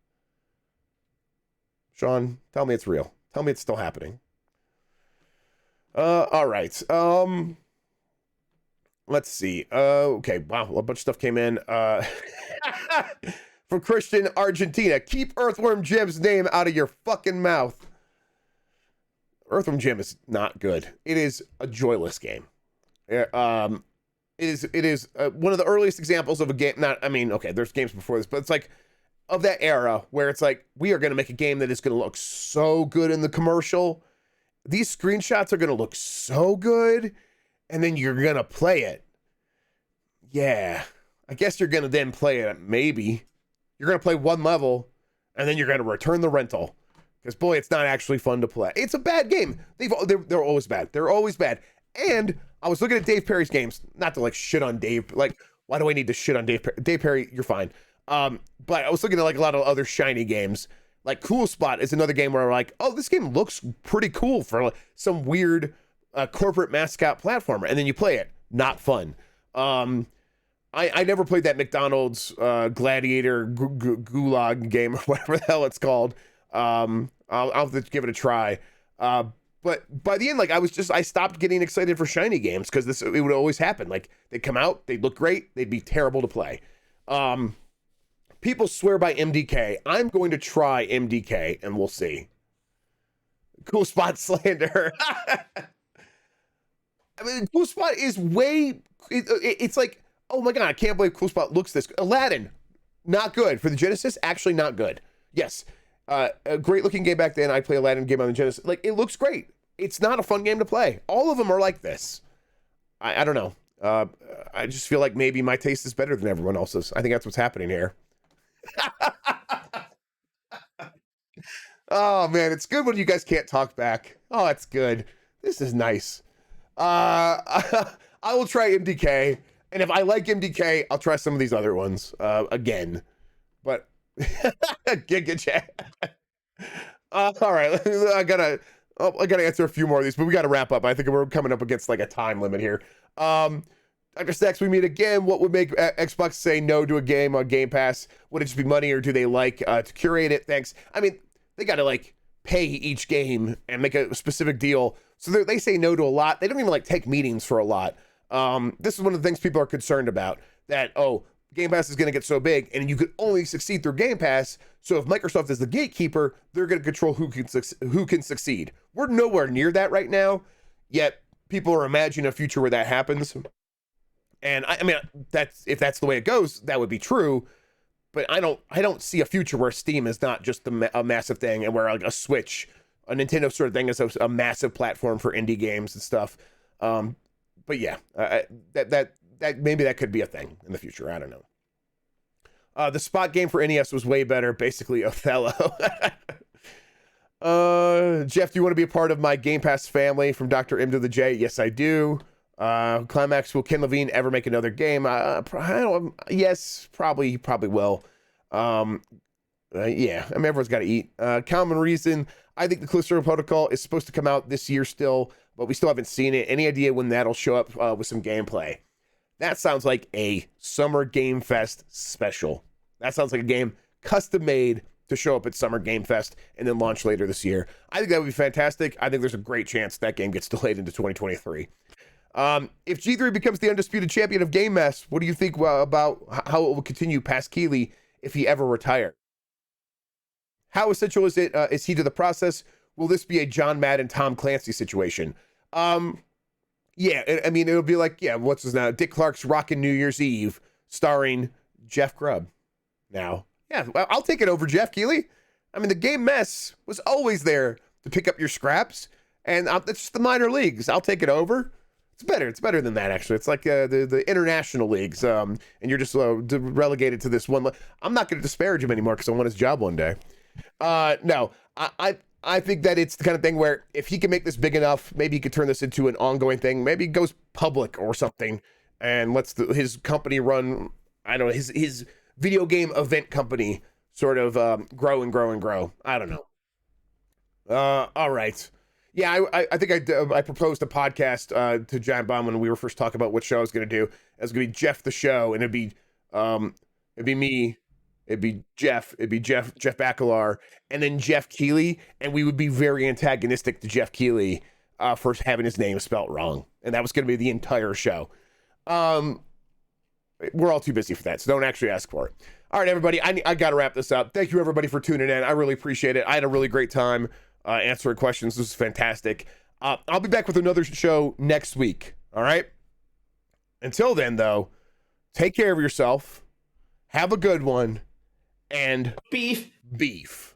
Sean, tell me it's real. Tell me it's still happening. All right. Let's see. Okay. Wow. A bunch of stuff came in. From Christian, Argentina. Keep Earthworm Jim's name out of your fucking mouth. Earthworm Jim is not good. It is a joyless game. It is one of the earliest examples of a game. Okay, there's games before this, but it's like of that era where it's like, we are going to make a game that is going to look so good in the commercial. These screenshots are going to look so good, and then you're going to play it. Yeah, I guess you're going to then play it. Maybe you're going to play one level, and then you're going to return the rental. Because, boy, it's not actually fun to play. It's a bad game. They're always bad. They're always bad. And I was looking at Dave Perry's games. Not to, like, shit on Dave. Like, why do I need to shit on Dave Perry? Dave Perry, you're fine. But I was looking at, like, a lot of other shiny games. Like, Cool Spot is another game where I'm like, oh, this game looks pretty cool for like, some weird corporate mascot platformer. And then you play it. Not fun. I never played that McDonald's Gladiator Gulag game or whatever the hell it's called. I'll have to give it a try. But by the end, like I stopped getting excited for shiny games because it would always happen. Like they'd come out, they'd look great, they'd be terrible to play. People swear by MDK. I'm going to try MDK and we'll see. Cool Spot slander. I mean, Cool Spot is it's like, oh my God, I can't believe Cool Spot looks this good. Aladdin, not good. For the Genesis, actually not good. Yes. A great looking game back then. I play Aladdin game on the Genesis. Like, it looks great. It's not a fun game to play. All of them are like this. I don't know. I just feel like maybe my taste is better than everyone else's. I think that's what's happening here. Oh, man. It's good when you guys can't talk back. Oh, it's good. This is nice. I will try MDK. And if I like MDK, I'll try some of these other ones again. But Giga Chat. All right, I gotta answer a few more of these, but we gotta wrap up. I think we're coming up against like a time limit here. Dr. Stacks, we meet again. What would make Xbox say no to a game on Game Pass? Would it just be money, or do they like to curate it? Thanks. I mean, they gotta like pay each game and make a specific deal. So they say no to a lot. They don't even like take meetings for a lot. This is one of the things people are concerned about. That Game Pass is going to get so big, and you could only succeed through Game Pass. So if Microsoft is the gatekeeper, they're going to control who can succeed. We're nowhere near that right now, yet people are imagining a future where that happens. And I mean, if that's the way it goes, that would be true. But I don't see a future where Steam is not just a massive thing, and where like a Switch, a Nintendo sort of thing, is a massive platform for indie games and stuff. But yeah, that maybe that could be a thing in the future. I don't know. The Spot game for NES was way better. Basically, Othello. Jeff, do you want to be a part of my Game Pass family? From Dr. M to the J. Yes, I do. Climax, will Ken Levine ever make another game? Yes, probably will. Yeah, I mean, everyone's got to eat. Common Reason, I think the Callisto Protocol is supposed to come out this year still, but we still haven't seen it. Any idea when that'll show up with some gameplay? That sounds like a Summer Game Fest special. That sounds like a game custom made to show up at Summer Game Fest and then launch later this year. I think that would be fantastic. I think there's a great chance that game gets delayed into 2023. If G3 becomes the undisputed champion of Game Mess, what do you think about how it will continue past Keighley if he ever retired? How essential is he to the process? Will this be a John Madden, Tom Clancy situation? Yeah, I mean, it'll be like, what's his name? Dick Clark's Rockin' New Year's Eve, starring Jeff Grubb. Now, yeah, I'll take it over Jeff Keighley. I mean, the Game Mess was always there to pick up your scraps, and it's just the minor leagues. I'll take it over. It's better. It's better than that, actually. It's like the international leagues, and you're just relegated to this one. I'm not going to disparage him anymore because I want his job one day. No, I think that it's the kind of thing where if he can make this big enough, maybe he could turn this into an ongoing thing. Maybe he goes public or something and lets his company run, I don't know, his video game event company sort of grow and grow and grow. I don't know. All right. Yeah, I think I proposed a podcast to Giant Bomb when we were first talking about what show I was going to do. It was going to be Jeff the Show, and it'd be me, it'd be Jeff Bacalar, and then Jeff Keighley, and we would be very antagonistic to Jeff Keighley for having his name spelt wrong, and that was going to be the entire show. We're all too busy for that, so don't actually ask for it. All right, everybody, I got to wrap this up. Thank you, everybody, for tuning in. I really appreciate it. I had a really great time answering questions. This is fantastic. I'll be back with another show next week. All right? Until then, though, take care of yourself. Have a good one. And beef.